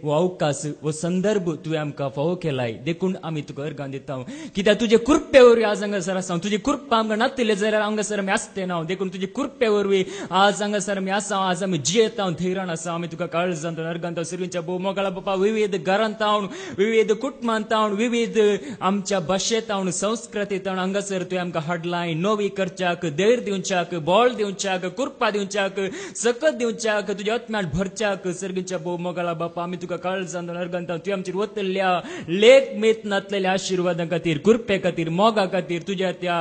वो अवकाश वो संदर्भ तुवें आमकां फावो केलाय देखून आमी तुका अर्गां दिता कित्याक तुजे कृपे वरवीं आज हांगासर आसा तुजी कृपा आमकां नासतले जाल्यार हांगासर आमी आसते ना देखून तुजी कृपे वरवीं आज हांगासर आमी आसा आज आमी जियेता धैर्यान आसा आमी तुका काळजांत अर्गांत सर्वींच्या भोव मोगाळा बापा विविध घरांत हांव विविध कुटुंबांत हांव विविध आमच्या भाशेंत हांव संस्कृतींत हांगासर तुवें आमकां हाडलाय नवी करच्याक धैर्य दिवच्याक बळ दिवच्याक कृपा दिवच्याक सकत दिवच्याक तुज्या आत्म्यान भरच्याक सर्गीच्या भोव मोगाळा बापा आमी तुका काळजांत अर्गांत तुवें आमचेर वतल्ल्या लेख मेत नातलेल्या आशिर्वादां खातीर कृपे खातीर मोगा खातीर तुज्या त्या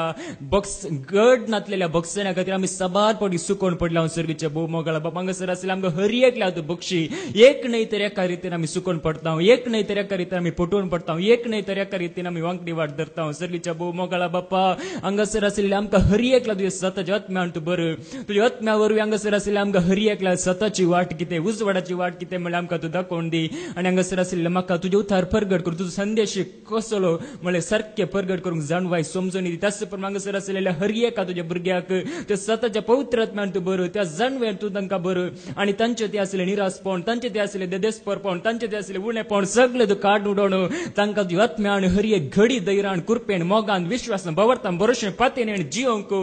गड नातलेल्या बक्षण्या खातीर आमी सबारपणी सुकोवन पडल्या सर्गीच्या भोव मोगाळा बापा हांगासर आसले आमकां हर एकल्या तूं बक्षी एक न्हय तर एका रितीन आमी सुकोवन पडटा एक न्हय तर एका रितीन आमी पटोवन पडटा एक न्हय तर एका रितीन आमी वांकडी वाट धरता सर्गीच्या भोव मोगाळा बापा हांगासर आसलेले आमकां हर एकल्या तुज्या स्वताच्या आत्म्यान तूं बरं तुज्या आत्म्या वरवीं हांगासर आसलेले आमकां हर एकल्या स्वताची वाट कितें उजवाडाची वाट कितें म्हळ्यार आमकां तूं दाखोवन दी आनी हांगासर आसलेले म्हाका तुजे उतार परगट कर तुजो संदेश कसलो म्हळ्यार सारकें परगट करूंक जाणवाय समजून दी त्याच प्रमाणे हांगासर आसलेल्या हर एका तुज्या भुरग्याक त्या स्वताच्या पवित्र आत्म्यान तूं बरं त्या जाणवेन तूं तांकां बरं आनी तांचे ते आसले निरासपण तांचे ते आसले देदेसपरपण तांचे ते आसले उणेपण सगळें तूं काड उडोवन तांकां तुज्या आत्म्यान हर एक घडी दैरान कृपेन मोगान विश्वासान बवरतान भरोशेन पातेन आनी जियोंक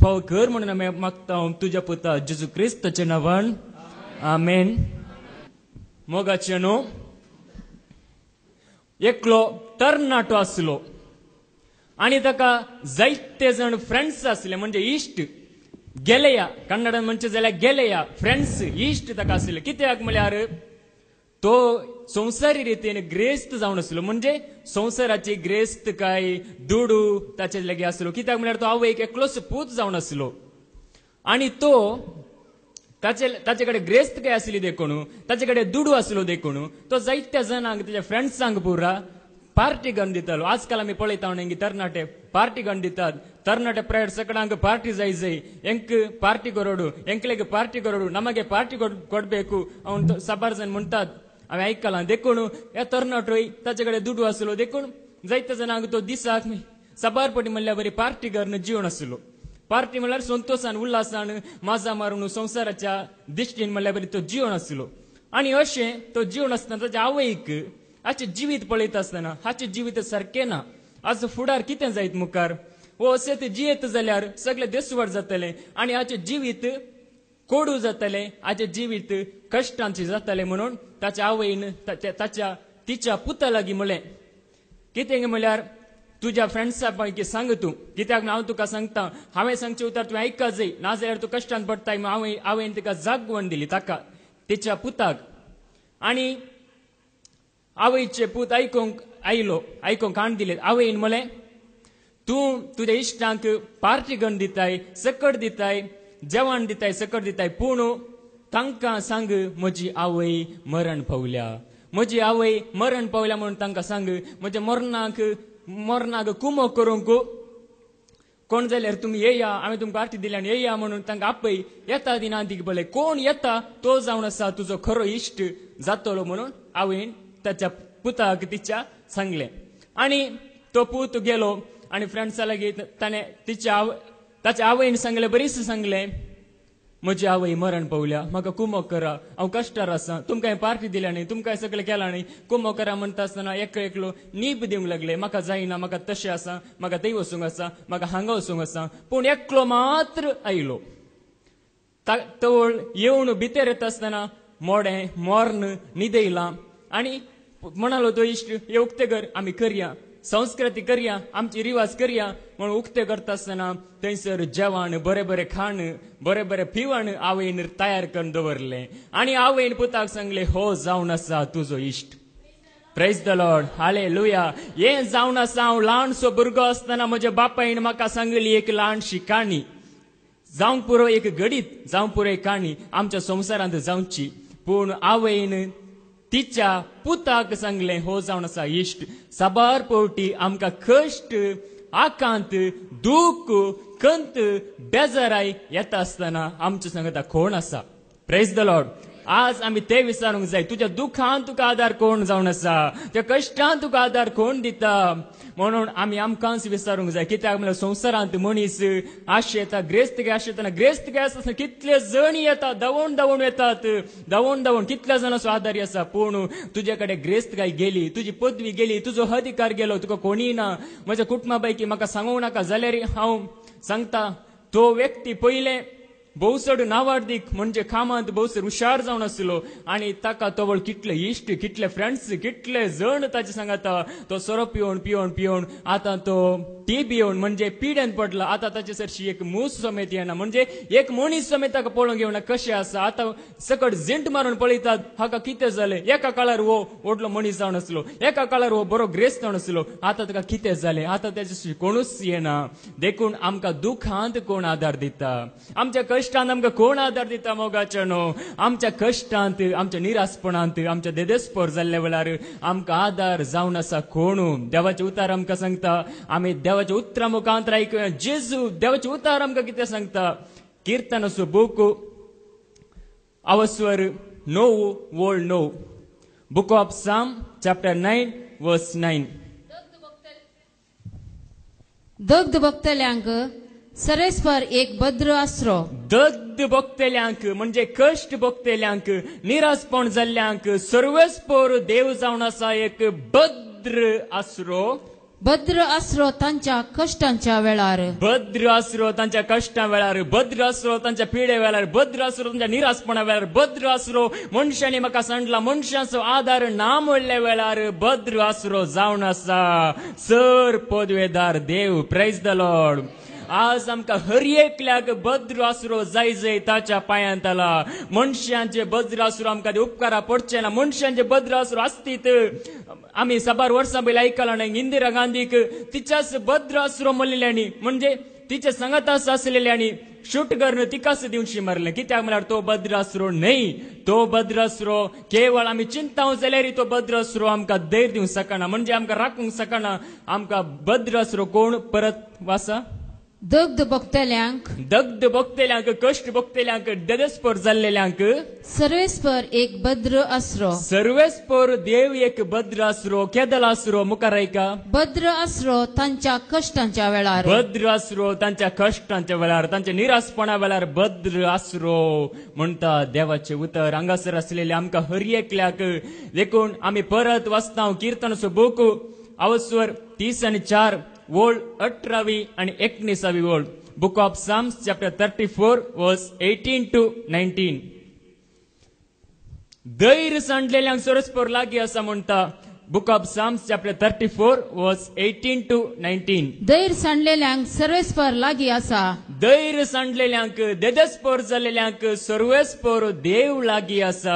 फावो कर म्हणून आमी मागता तुज्या पुता जेजू क्रिस्ताच्या नांवान आमेन. मोगाचे न्हू एकलो तरणाटो आसलो आनी ताका जायते जण फ्रेंड्स आसले म्हणजे इश्ट गेलेया कन्नडान म्हणचे जाल्यार गेलेया फ्रेंड्स इश्ट ताका आसले कित्याक म्हळ्यार तो संवसारी रितीन ग्रेस्त जावन आसलो म्हणजे संवसाराची ग्रेस्त काय दुडू ताचे लागी आसलो कित्याक म्हळ्यार तो आवयक एकलोच पूत जावन आसलो आनी तो ताचे कडेन ग्रेस्त काय आसली देखून ताचे कडेन दुडू आसलो देखून तो जायत्या जणांक ताच्या फ्रेंड्सांक पुरा पार्टी घालून दितालो आजकाल आमी पळयता तरणाटे पार्टी घालून दितात तरणाटे प्रायड सगळ्यांक पार्टी जाय ಎಂಕ್ ಪಾರ್ಟಿ ಕೊರೋಡು ಎಂಕ್ಲೆಗೆ ಪಾರ್ಟಿ ಕೊರೋಡು ನಮಗೆ ಪಾರ್ಟಿ ಕೊಡಬೇಕು ಅವನು ಸಬಾರ್ ಜನ म्हणटात हांवें आयकलां देखून ह्या तरणाटोय ताचे कडेन दुडू आसलो देखून जायत्या जणांक तो दिसाक सबारपटी म्हणल्यार बरी पार्टी करून जीवन आसलो पार्टी म्हणल्यार संतोषान उल्हासान माजा मारून संवसाराच्या दिश्टीन म्हणल्यार बरी तो जीवन आसलो आनी अशें तो जीवन आसतना ताच्या आवयक हाचे जिवीत पळयता आसतना हाचे जिवीत सारकें ना आज फुडार कितें जायत मुखार वो अशें ते जियेत जाल्यार सगळें देसवड जातलें आनी हाचें जिवीत कोडू जातलें हाचें जिवीत कश्टांचें जातलें म्हणून ताच्या आवयन तिच्या पुता लागीं म्हळें कितें म्हळ्यार तुज्या फ्रेंड्सा पैकी सांग तूं कित्याक हांव तुका सांगता हांवें सांगचें उतर तुवें आयका जाय नाजाल्यार तूं कश्टान पडटाय हांवें तिका जागवण दिली ताका तिच्या पुताक आनी आवयचे पूत आयकोंक हाण दिले आवयन म्हळें तूं तुज्या इश्टांक पार्टी घन दिताय सकट दिताय जेवण दिताय सकट दिताय पूण तांकां सांग म्हजी आवय मरण पावल्या म्हजी आवय मरण पावल्या म्हणून तांकां सांग म्हज्या मरणाक कुमो करूंक कोण जाल्यार तुमी येया हांवें तुमकां पार्टी दिली आनी येया म्हणून तांकां आपय येता दिना दी बोले कोण येता तो जावन आसा तुजो खरो इश्ट जातलो म्हणून आवयन ताच्या पुताक तिच्या सांगलें आनी तो पूत गेलो आनी फ्रेंड्सा लागीं ताणें ताच्या आवयन सांगलें बरीच सांगलें म्हजी आवय मरण पावल्या म्हाका कुमो करा हांव कश्टार आसा तुमकां हांवें पार्टी दिल्या न्ही तुमकां सगळें केलां न्ही कुमो करा म्हणटा आसतना एकलो नीब दिवंक लागले म्हाका जायना म्हाका तशें आसा म्हाका थंय वचूंक आसा म्हाका हांगा वचूंक आसा पूण एकलो मात्र आयलो तवळ येवन भितर येता आसतना मोडें मोर्न न्हिदयलां आनी म्हणालो तो इश्ट हे उक्ते कर आमी करया संस्कृती करया आमची रिवाज करया म्हणून उक्ते करता आसतना थंयसर जेवण बरें बरें खाण बरें बरें पिवण आवयन तयार करून दवरलें आनी आवयन पुताक सांगलें हो जावन आसा तुजो इश्ट प्रेज द लॉर्ड हालेलुया हें जावन आसा हांव ल्हानसो भुरगो आसतना म्हज्या बापायन म्हाका सांगली एक ल्हानशी काणी जावंक पुरो एक घडीत जावंक पुरो एक काणी आमच्या संवसारांत जावची पूण आवयन तिच्या पुताक सांगलें हो जावन आसा इश्ट साबार पोवटी आमकां कश्ट आकांत दूख खंत बेजाराय येता आसतना आमच्या सांगता कोण आसा प्रेज द लॉर्ड आज आम्ही ते विचारूंक जाय, तुझ्या दुखांत तुका आधार कोण जावन आसा, त्या कश्टांत तुका आधार कोण दिता. म्हणून आम्ही आमकांच विचारूंक जाय, कित्याक म्हळ्यार संवसारांत मनीस आशे येता, ग्रेस्त आशे येतना ग्रेस्त आसतना कितले जण येतात, धांवून धांवून येतात, धांवून धांवून कितल्या जाणांचो आदारी आसा. पूण तुजे कडेन ग्रेस्त गाय गेली, तुजी पदवी गेली, तुजो अधिकार गेलो, तुका कोणी ना, म्हज्या कुटुंबा पैकी म्हाका सांगूंक नाका जाल्यार हांव सांगता, तो व्यक्ती पयले भोवसड नावार्दीक म्हणजे कामांत भोवसर हुशार जावन आसलो आनी ताका तवळ कितले इश्ट, कितले फ्रेंड्स, कितले जण ताचे सांगाता. तो सोरो पिवून पिवून पिवून आतां तो टीबी येवन म्हणजे पिड्यान पडला. आतां ताचे सरशी एक मूस समेत येना, म्हणजे एक मनीस समेत ताका पळोवंक येवना कशें आसा. आतां सकट जिंट मारून पळयतात, हाका कितें जालें. एका काळार हो व्हडलो मनीस जावन आसलो, एका काळार हो बरो ग्रेस्त जावन आसलो, आतां ताका कितें जालें. आतां ताचे कोणूच येना. देखून आमकां दुखांत कोण आदार दिता, आमच्या कश्टांत आमकां कोण आदार दिता मोगाचे न्हू. आमच्या कश्टांत, आमच्या निरासपणांत, आमच्या देदेस्पर जाल्ल्या वेळार आमकां आदार जावन आसा कोण. देवाचे उतार आमकां सांगता, आमी देवाच्या उतरां मुखांतर आयकुया. जेजू देवाचे उतार आमकां कितें सांगता. किर्तनाचो बूक अवस्वर 9:9, book of Psalm chapter 9 verse 9. दग्ध भक्तल्यांक सरेस्पर एक भद्र आसरो. दग्ध भक्तेल्यांक म्हणजे कश्ट भक्तेल्यांक, निरासपण जाल्ल्यांक सर्वेस्पर देव जावन आसा एक भद्र आसरो. भद्र आसरो तांच्या कश्टांच्या वेळार, भद्र आसरो तांच्या कश्टा वेळार, भद्र आसरो तांच्या पिडे वेळार, भद्र आसरो तांच्या निरासपणा वेळार, भद्र आसरो मनशांनी म्हाका सांडला, मनशांचो आधार ना म्हणल्या वेळार भद्र आसरो जावन आसा सर पदवेदार देव. Praise the Lord. आज आमकां हर एकल्याक भद्र आसरो जाय जाय ताच्या पांयांत आला. मनशांचे भद्र आसरो आमकां उपकारा पडचे ना. मनशांचे भद्र आसरो आसतीत. आमी साबार वर्सां पयलीं आयकलां न्ही, इंदिरा गांधीक तिच्याच भद्र आसरो मरलेल्यांनी, म्हणजे तिचे सांगातास आसलेल्यांनी शूट करून तिकाच दिवशी मारले. कित्याक म्हळ्यार तो भद्र आसरो न्हय. तो भद्र आसरो केवळ आमी चिंताव जाल्यार तो भद्र आसरो आमकां धैर्य दिवंक शकना, म्हणजे आमकां राखूंक शकना. आमकां भद्र आसरो कोण परत वासा. दग्ध भक्तल्यांक, दग्ध भक्तेल्यांक, कश्ट भक्तेल्यांक, देदेस्पर जाल्लेल्यांक सर्वेस्पर एक भद्र आसरो. सर्वेस्पर देव एक भद्र आसरो. केदल आसरो मुखार ऐका. भद्र आसरो तांच्या कश्टांच्या वेळार, भद्र आसरो तांच्या कश्टांच्या वेळार, तांच्या निरासपणा वेळार भद्र आसरो म्हणटा देवाचे उतर. हांगासर आसलेले आमकां हर एकल्याक देखून आमी परत वाचता किर्तनाचो बूक अवस्वर 30 आणि 4 वोल्ड 18 आणि 19 वोल्ड. बुक ऑफ साम्स चॅप्टर 34 वर्स 18 to 19. धैर्य सांडलेल्यांक सरस्पर लागी आसा म्हणटा. बुक ऑफ साम्स चॅप्टर 34 वर्स 18 to 19. धैर्य सांडलेल्यांक सर्वेस्पर लागी आसा. धैर्य सांडलेल्यांक, देदेस्पर जाल्लेल्यांक सर्वेस्पर देव लागी आसा.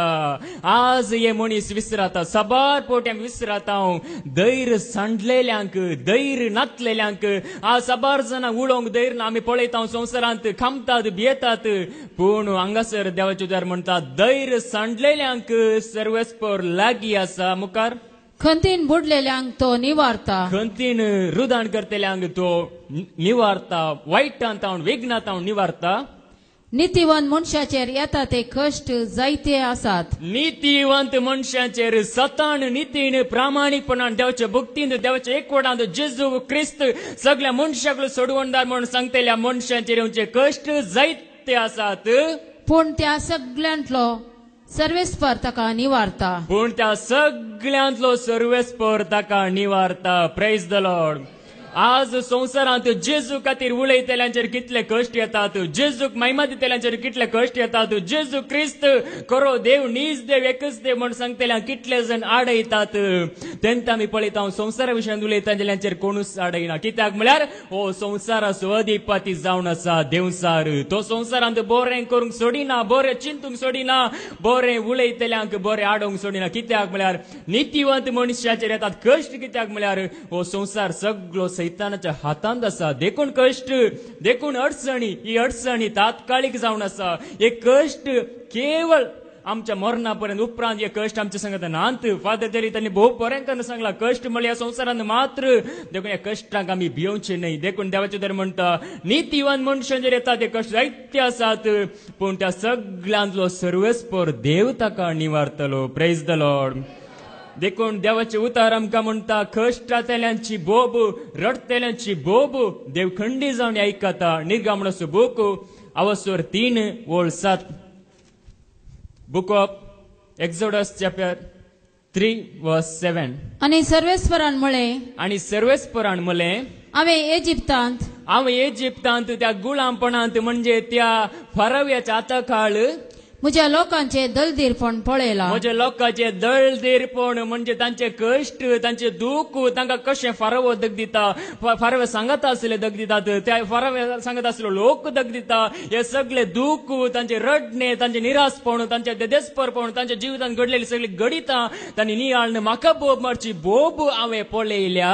आज हे मनीस विसराता, साबार पोट्यांक विसराता हांव. धैर्य सांडलेल्यांक, धैर्य नातलेल्यांक, आज साबार जाणांक उलोवंक धैर्य ना. आमी पळयता संवसारांत खामतात, भियेतात. पूण हांगासर देवाचे उदार म्हणटा धैर्य सांडलेल्यांक सर्वेस्पर लागी आसा. मुखार खंतीन बुडलेल्यांक तो निवारता. खंतीन रुदाण करतेल्यांक तो निवारता. वायटांत हांव, वेगनात हांव निवारता. नितीवंत मनशाचेर येता ते कश्ट जायते आसात. नितीवंत मनशाचेर सतान, नितीन, प्रामाणिकपणान, देवाच्या भक्तीन, देवाच्या एकवटांत जेजू क्रिस्त सगळ्या मनशाक सोडवणदार म्हणून सांगतेल्या मनशांचेर येवचे कश्ट जायते आसात. पूण त्या सगळ्यांतलो सर्वेस्पर ताका निवारता. पूण त्या सगळ्यांतलो सर्वेस्पर ताका निवारता. Praise the Lord. आज संवसारांत जेजू खातीर उलयतल्यांचेर कितले कश्ट येतात, जेजूक महिमा दितल्यांचेर कितले कश्ट येतात, जेजू क्रिस्त खरो देव, नीज देव, एकच देव म्हण सांगतल्यांक कितले जण आडयतात. तेन्ना आमी पळयता संवसारा विशयान उलयता जाल्यांचेर कोणूच आडयना. कित्याक म्हळ्यार हो संवसाराचो अधिपती जावन आसा देवसार. तो संवसारांत बरें करूंक सोडिना, बरें चिंतूंक सोडिना, बरें उलयतल्यांक बरें आडोवंक सोडिना. कित्याक म्हळ्यार नितीवंत मनशाचेर येतात कश्ट. कित्याक म्हळ्यार हो संवसार सगळो सैतानाच्या हातांत आसा. देखून कश्ट, देखून अडचणी, ही अडचणी तात्काळीक जावन आसा. हे कश्ट केवळ आमच्या मरणापर्यंत उपरांत हे कष्ट आमच्या संगत नांत फादर तरी त्यांनी भोव बरेंकन सांगला कष्ट म्हळ्यार ह्या संवसारांत मात्र देखून ह्या कश्टांक आमी भिवचे न्हय देखून देवाचे दर म्हणटा नितीवान मनशां जर येता ते कश्ट जायते आसात पूण त्या सगळ्यांतलो सर्वेस्पर देव ताका निवारतलो प्रेज द लॉर्ड देखून देवाचे उतार आमकां म्हणटा कश्टांतल्यांची बोब रडतल्यांची बोब देव खंडी जावन आयकता निर्गमनाचो बूक अवसर 3:7 बुक ऑफ एक्झोडस चॅप्टर 3:7 आणि सर्वेस्परान म्हळे हांवें इजिप्तांत त्या गुलामपणांत म्हणजे त्या फाराव्याच्या आताखाल म्हज्या लोकांचे दलदीरपण पळयला म्हज्या लोकांचे दळदीरपण म्हणजे तांचे कश्ट तांचे दूख तांकां कशें फारावो दग दिता फारावे सांगत आसले दग दितात त्या फारावे सांगत आसलो लोक दग दिता हे सगळे दूख तांचे रडणे तांचे निरासपण तांचे देदेस्परपण तांच्या जिवितांत घडलेली सगळी गडितां तांणी नियाळन म्हाका बोब मारची बोब हांवें पळयल्या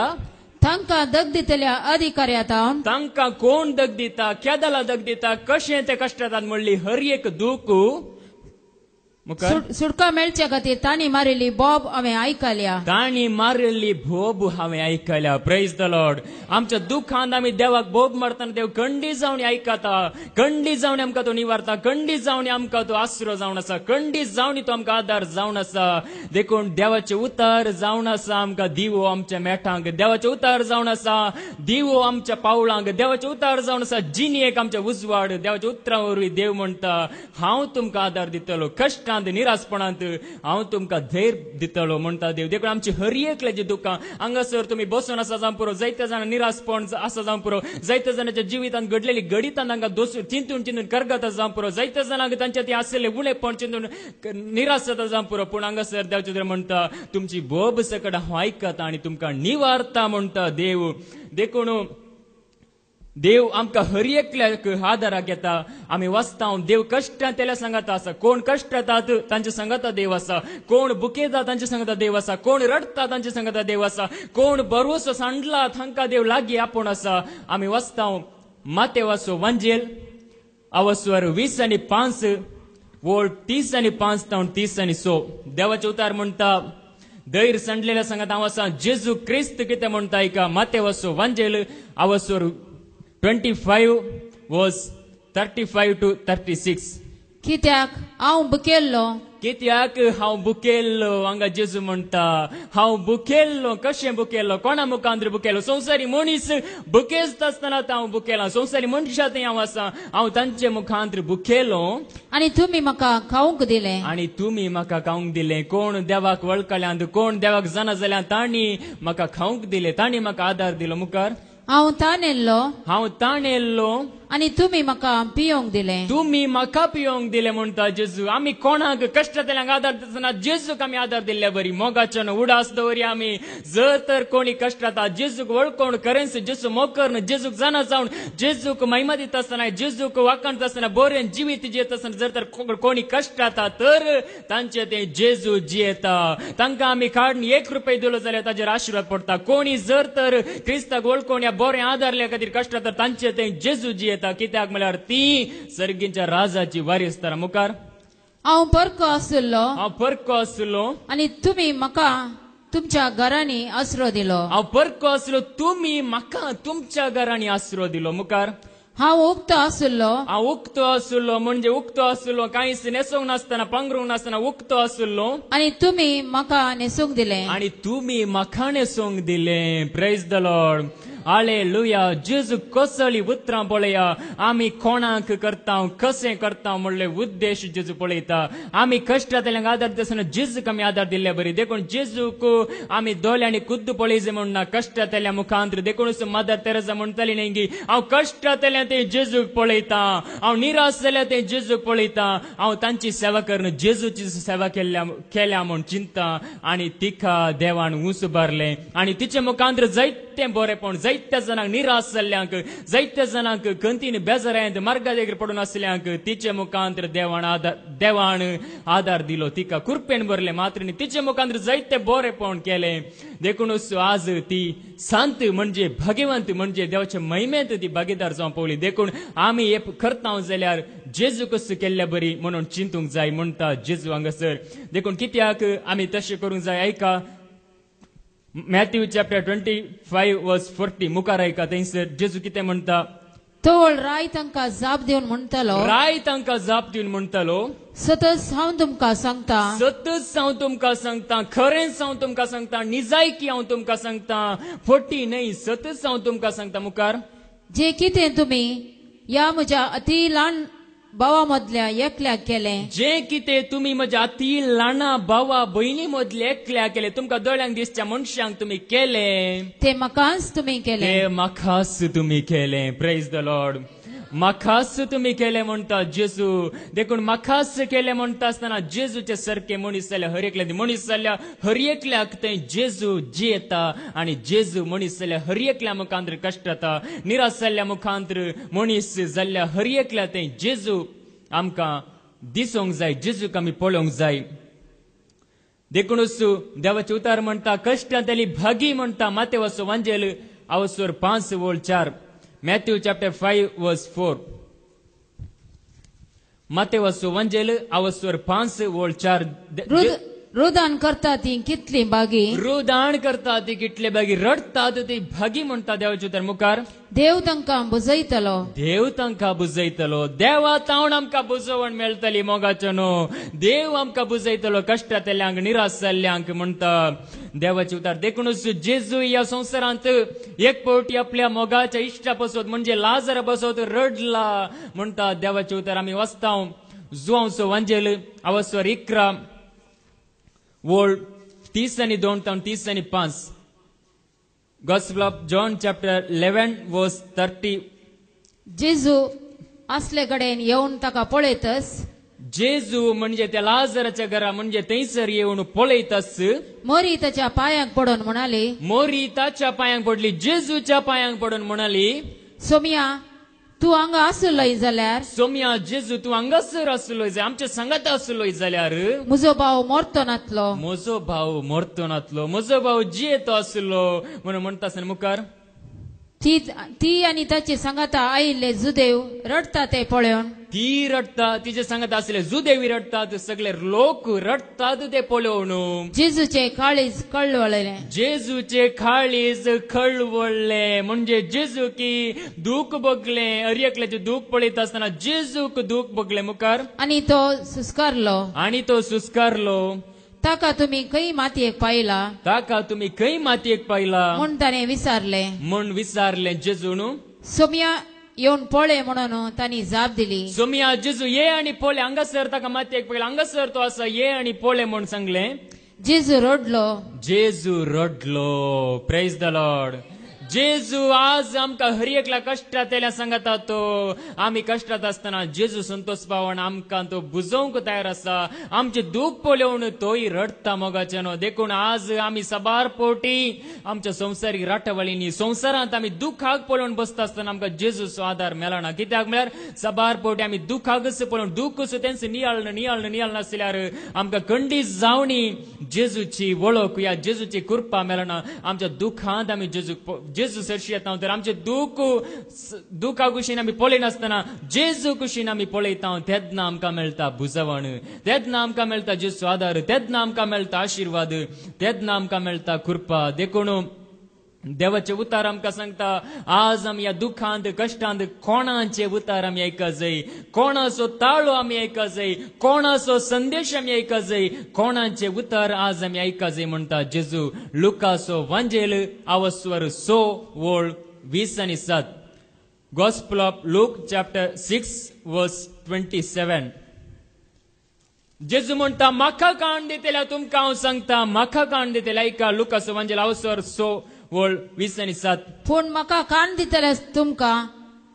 तांकां दग दितल्या अधिकाऱ्यां तांकां कोण दग दिता केदाला दग दिता कशें ते कश्टांत म्हणली हर एक दूख सुटका मेळच्या खातीर तांणी मारिल्ली बोब हांवें आयकल्या तांणी मारिल्ली बोब हांवें आयकल्या प्रेज द लॉर्ड आमच्या दुखांत आमी देवाक बोब मारतना देव खंडी जावन आयकता खंडी जावन आमकां तो निवारता खंडी जावन आमकां तो आसरो जावन आसा खंडी जावन तो आमकां आदार जावन आसा देखून देवाचे उतार जावन आसा आमकां दिवो आमच्या मेठांक देवाचे उतार जावन आसा दिवो आमच्या पावलांक देवाचे उतार जावन आसा जिणेक आमच्या उजवाड देवाच्या उतरां वरवीं देव म्हणटा हांव तुमकां आदार दितलो कश्ट निरासपणांत हांव तुमकां धैर्य दितलो म्हणटा देव देखून आमची हर एकल्याची दुखां हांगासर तुमी बसून आसा जावं पुरो जायत्या जाणां निरासपण आसा जावं पुरो जायत्या जाणांच्या जिवितांत घडलेली गडितां तांकां चिंतून करगत जावं पुरो जायत्या जाणांक तांच्या ती आसलेले उणेपण चिंतून निराश जाता जावं पुरो पूण हांगासर देवाचे म्हणटा तुमची बोब सकट हांव आयकता आनी तुमकां निवारता म्हणटा देव देखून देव आमकां हर एकल्याक आदाराक येता आमी वसता देव कश्टां तेल्या सांगता आसा कोण कश्ट येतात तांचे सांगता देव आसा कोण बुकेता तांचे सांगता देव आसा कोण रडता तांचे सांगता देव आसा कोण बरोसो सांडला तांकां देव लागीं आपूण आसा आमी वसता मातेवाचो वंजेल अवस्वर 20:5 वोळ 30:5 तावन 30:6 देवाचे उतार म्हणटा धैर्य सांडलेल्या सांगत हांव आसा जेजू क्रिस्त कितें म्हणटा ऐका मातेवाचो वंजेल अवस्वर 25 वर्स 35 to 36 कित्याक हांव बुकेल्लो हांगा जेजू म्हणटा हांव बुकेल्लो कशें बुकेल्लो कोणा मुखांत बुकेल्लो संवसारी मनीस बुकेस्त आसतना हांव बुकेला संवसारी मनशां थंय हांव आसा हांव तांचे मुखांत बुकेलो आनी तुमी म्हाका खावंक दिलें कोण देवाक वळखल्यान कोण देवाक जाणा जाल्यार तांणी म्हाका खावंक दिलें तांणी म्हाका आदार दिलो मुखार हांव ताणेल्लो आनी तुमी म्हाका पियोंक दिलें म्हणटा जेजू आमी कोणाक कश्टांतल्यांक आदार दितना जेजूक आमी आदार दिल्ले बरी मोगाच्यान उडास दवरी आमी जर तर कोणी कश्ट जाता जेजूक वळखून करेन्सी जेजू मोकरन जेजूक जाणा जावन जेजूक महिमा दिता आसतना जेजूक वाकणत आसतना बरें जिवीत जियेत आसतना जर तर कोणी कश्ट जाता तर तांचे ते जेजू जियेता तांकां आमी काडून 1 रुपया दिलो जाल्यार ताजेर आशिर्वाद पडटा कोणी जर तर क्रिस्ताक वळखून बरें आदारल्या खातीर कश्ट जाता तांचे ते जेजू जियेता कित्याक म्हळ्यार ती सर्गींच्या राजाची वारीस तर मुखार हांव परको आसलो आनी तुमी म्हाका तुमच्या घरांनी आसरो दिलो हांव परको आसलो तुमी म्हाका तुमच्या घरांनी आसरो दिलो मुखार हांव उक्तो आसलो म्हणजे उक्तो आसलो कांयच नेसूंक नासतना पांघरूंक नासतना उक्तो आसलो आनी तुमी म्हाका नेसूंक दिलें प्रेज द लॉर्ड हालेलुया जेजू कसली उतरां पळया आमी कोणाक करता कशें करता म्हणले उद्देश जेजू पळयता आमी कश्टांतल्यांक आदार दितना जेजूक आमी आदार दिल्ले बरी देखून जेजूक आमी दोळ्यांनी खुद्द पळयचे म्हणना कश्टांतल्या मुखांत देखूनच मदर तेरेसा म्हणटाली न्ही की हांव कश्टांतल्या ते जेजूक पळयता हांव निराश जाल्यार ते जेजूक पळयता हांव तांची सेवा करून जेजूची सेवा केल्या म्हूण चिंता आनी तिका देवान ऊस भरलें आनी तिचे मुखांत जायत जायते बरेपण जायत्या जणांक निराश जाल्ल्यांक जायत्या जणांक खंतीन बेजारायंत मार्गादेगर पडून आसल्यांक तिचे मुखांतर देवान आदार दिलो तिका कुरपेन भरले मात्र तिचे मुखांतर जायते बरेपण केले देखूनच आज ती सांत म्हणजे भाग्यवंत म्हणजे देवाच्या महिमेंत ती भागीदार जावं पवली देखून आमी हे करता जाल्यार जेजू कसो केल्ल्या बरी म्हणून चिंतूंक जाय म्हणटा जेजू हांगासर देखून कित्याक आमी तशें करूंक जाय ऐका मॅथ्यू चॅप्टर 25 वर्स 40 मुखार ऐका थंयसर जेजू कितें म्हणटा तोळ राय तांकां जाप दिवन म्हणटलो राय तांकां जाप दिवन म्हणटलो सतत हांव तुमकां सांगता सतत हांव तुमकां सांगता खरेंच हांव तुमकां सांगता निजायकी हांव तुमकां सांगता फटी न्हय सतत हांव तुमकां सांगता मुखार जे कितें तुमी या म्हज्या अति ल्हान भावा मदल्या एकल्याक केलें जे कितें तुमी म्हज्या अति ल्हाना भावा भयणी मदले एकल्या केले तुमकां दोळ्यांक दिसच्या मनशांक तुमी केले ते म्हाकाच तुमी केलें ते म्हाकाच तुमी केले प्रेज द लॉर्ड म्हाकाच तुमी केले म्हणटा जेजू देखून म्हाकाच केले म्हणटा आसतना जेजूचे सारखे मनीस जाल्यार हर एकल्या मनीस जाल्यार हर एकल्याक थंय जेजू जियेता आनी जेजू मनीस जाल्यार हर एकल्या मुखांतर कश्ट जाता निराश जाल्ल्या मुखांतर मनीस जाल्ल्या हर एकल्या थंय जेजू आमकां दिसोंक जाय जेजूक आमी पळोवंक जाय देखूनच देवाचे उतार म्हणटा कश्टांतली भागी म्हणटा मातेवाचो वांजेल अवसर 5:4 Matthew chapter 5 verse 4 मातेवाचो वांजेल अवसर 5:4 रुदान करता ती कितली बागी रुदान करता ती कितले बागी रडतात ती भागी म्हणटा देवाचे उतार मुखार देव तांकां बुजयतलो देव तांकां बुजयतलो देवा तावन आमकां बुजवण मेळटली मोगाचो न्हू देव आमकां बुजयतलो कश्टांतल्यांक निराश जाल्ल्यांक म्हणटा देवाचे उतार देखूनच जेजू ह्या संवसारांत एक फावटी आपल्या मोगाच्या इश्टा बसत म्हणजे लाजर बसत रडला म्हणटा देवाचे उतार आमी वाचता जुआंवचो वांजेल अवसर 11 word 30:2 तावन 30:5 Gospel of John chapter 11 verse 30 जेजू असले कडेन येवन ताका पळयतस जेजू म्हणजे त्या लाजराच्या घरा म्हणजे थंयसर येवन पळयतस मोरी ताच्या पांयांक पडून म्हणाली मोरी ताच्या पांयांक पडली जेजूच्या पांयांक पडून म्हणाली सोमिया तूं हांगा आसलोय जाल्यार सोम्या जेजू तूं हांगासर आसलोय जाल्यार आमच्या सांगात आसलोय जाल्यार म्हजो भाव मरतो नातलो म्हजो भाव मरतो नातलो म्हजो भाव जियेतो आसलो म्हणून म्हणटा आसतना मुखार ती आनी ताची सांगाता आयिल्ले जुदेव रडता ते पळोवन ती रडता तिचे सांगत आसले जुदेवी रडतात सगळे लोक रडतात ते पळोवन जेजूचे काळीज कळवळले जेजूचे काळीज कळवळले म्हणजे जेजू की दूख बगले अर्यकल्याचे दूख पळयत असताना जेजूक दूख बगले मुखार आणि तो सुस्कारलो ताका तुम्ही खंय मातयेक पायला ताका तुम्ही खंय मातयेक पायला म्हूण ताणें विचारले म्हूण विचारले जेजून सोमिया येवन पळय म्हणून तांणी जाप दिली सोमिया जेजू ये आणि पळय हांगासर ताका मातयेक पायला हांगासर तो आसा ये आणि पळय म्हूण सांगले जेजू रडलो प्रेज द लॉर्ड जेजू आज आमकां हर एकल्या कश्टांत येयल्या सांगता तो आमी कश्टांत आसतना जेजू संतोष पावण आमकां तो बुजोवंक तयार आसा आमचे दूख पळोवन तोय रडता मोगाचे न्हू देखून आज आमी सबार पोटी आमच्या संवसारीक राटवळींनी संवसारांत आमी दुखाक पळोवन बसता आसतना आमकां जेजूचो आदार मेळना कित्याक म्हळ्यार सबार पोटी आमी दुखाकच पळोवन दूखच तेंच नियाळ नासल्यार आमकां खंडीत जावनी जेजूची वळख या जेजूची कृपा मेळना आमच्या दुखांत आमी जेजू सरशी येता तर आमचे दुखा कुशीन आमी पळयनासतना जेजू कुशीन आमी पळयता तेन्ना आमकां मेळटा बुजवण तेन्ना आमकां मेळटा जेजू आदार तेन्ना आमकां मेळटा आशिर्वाद तेन्ना आमकां मेळटा कृपा देखून देवाचे उतार आमकां सांगता आज आमी ह्या दुखांत कश्टांत कोणाचे उतार आमी आयका जाय कोणाचो ताळो आमी आयका जाय कोणाचो संदेश आमी आयका जाय कोणाचे उतार आज आमी आयका जाय म्हणटा जेजू लुकाचो वांजेल अवस्वर 6:20-7 Gospel of Luke chapter 6:27 जेजू म्हणटा म्हाका काण दितेल्या तुमकां हांव सांगता म्हाका काण दितेल्या आयका लुकाचो वांजेल अवस्वर 6:20-7 पूण म्हाका कान दितले तुमकां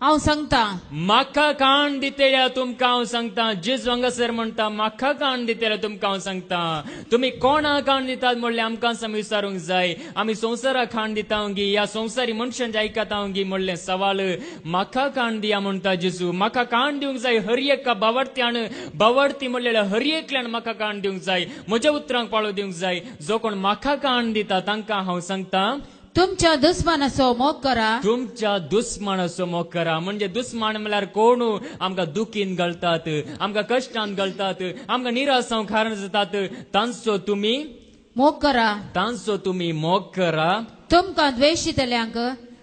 हांव सांगता म्हाका काण दितेल्या तुमकां हांव सांगता. जेजू हांगासर म्हणटा म्हाका काण दितेल्या तुमकां हांव सांगता. तुमी कोणा काण दितात म्हणल्यार आमकां आमी विचारूंक जाय. आमी संवसाराक काण दिता गी या संवसारी मनशांचे आयकता गी म्हणलें सवाल. म्हाका काण दिया म्हणटा जेजू. म्हाका काण दिवंक जाय हर एका बावडत्यान. बावडती म्हणलेल्या हर एकल्यान म्हाका काण दिवंक जाय. म्हज्या उतरांक पाळो दिवंक जाय. जो कोण म्हाका काण दिता तांकां हांव सांगता तुमच्या दुस्मानाचो मोग करा. तुमच्या दुस्मानाचो मोग करा. म्हणजे दुस्मान म्हळ्यार कोण? आमकां दुखीन घालतात, आमकां कश्टान घालतात, आमकां निरासांव कारण जातात. तांचो तुमी मोग करा. तांचो तुमी मोग करा. तुमकां द्वेशितल्यांक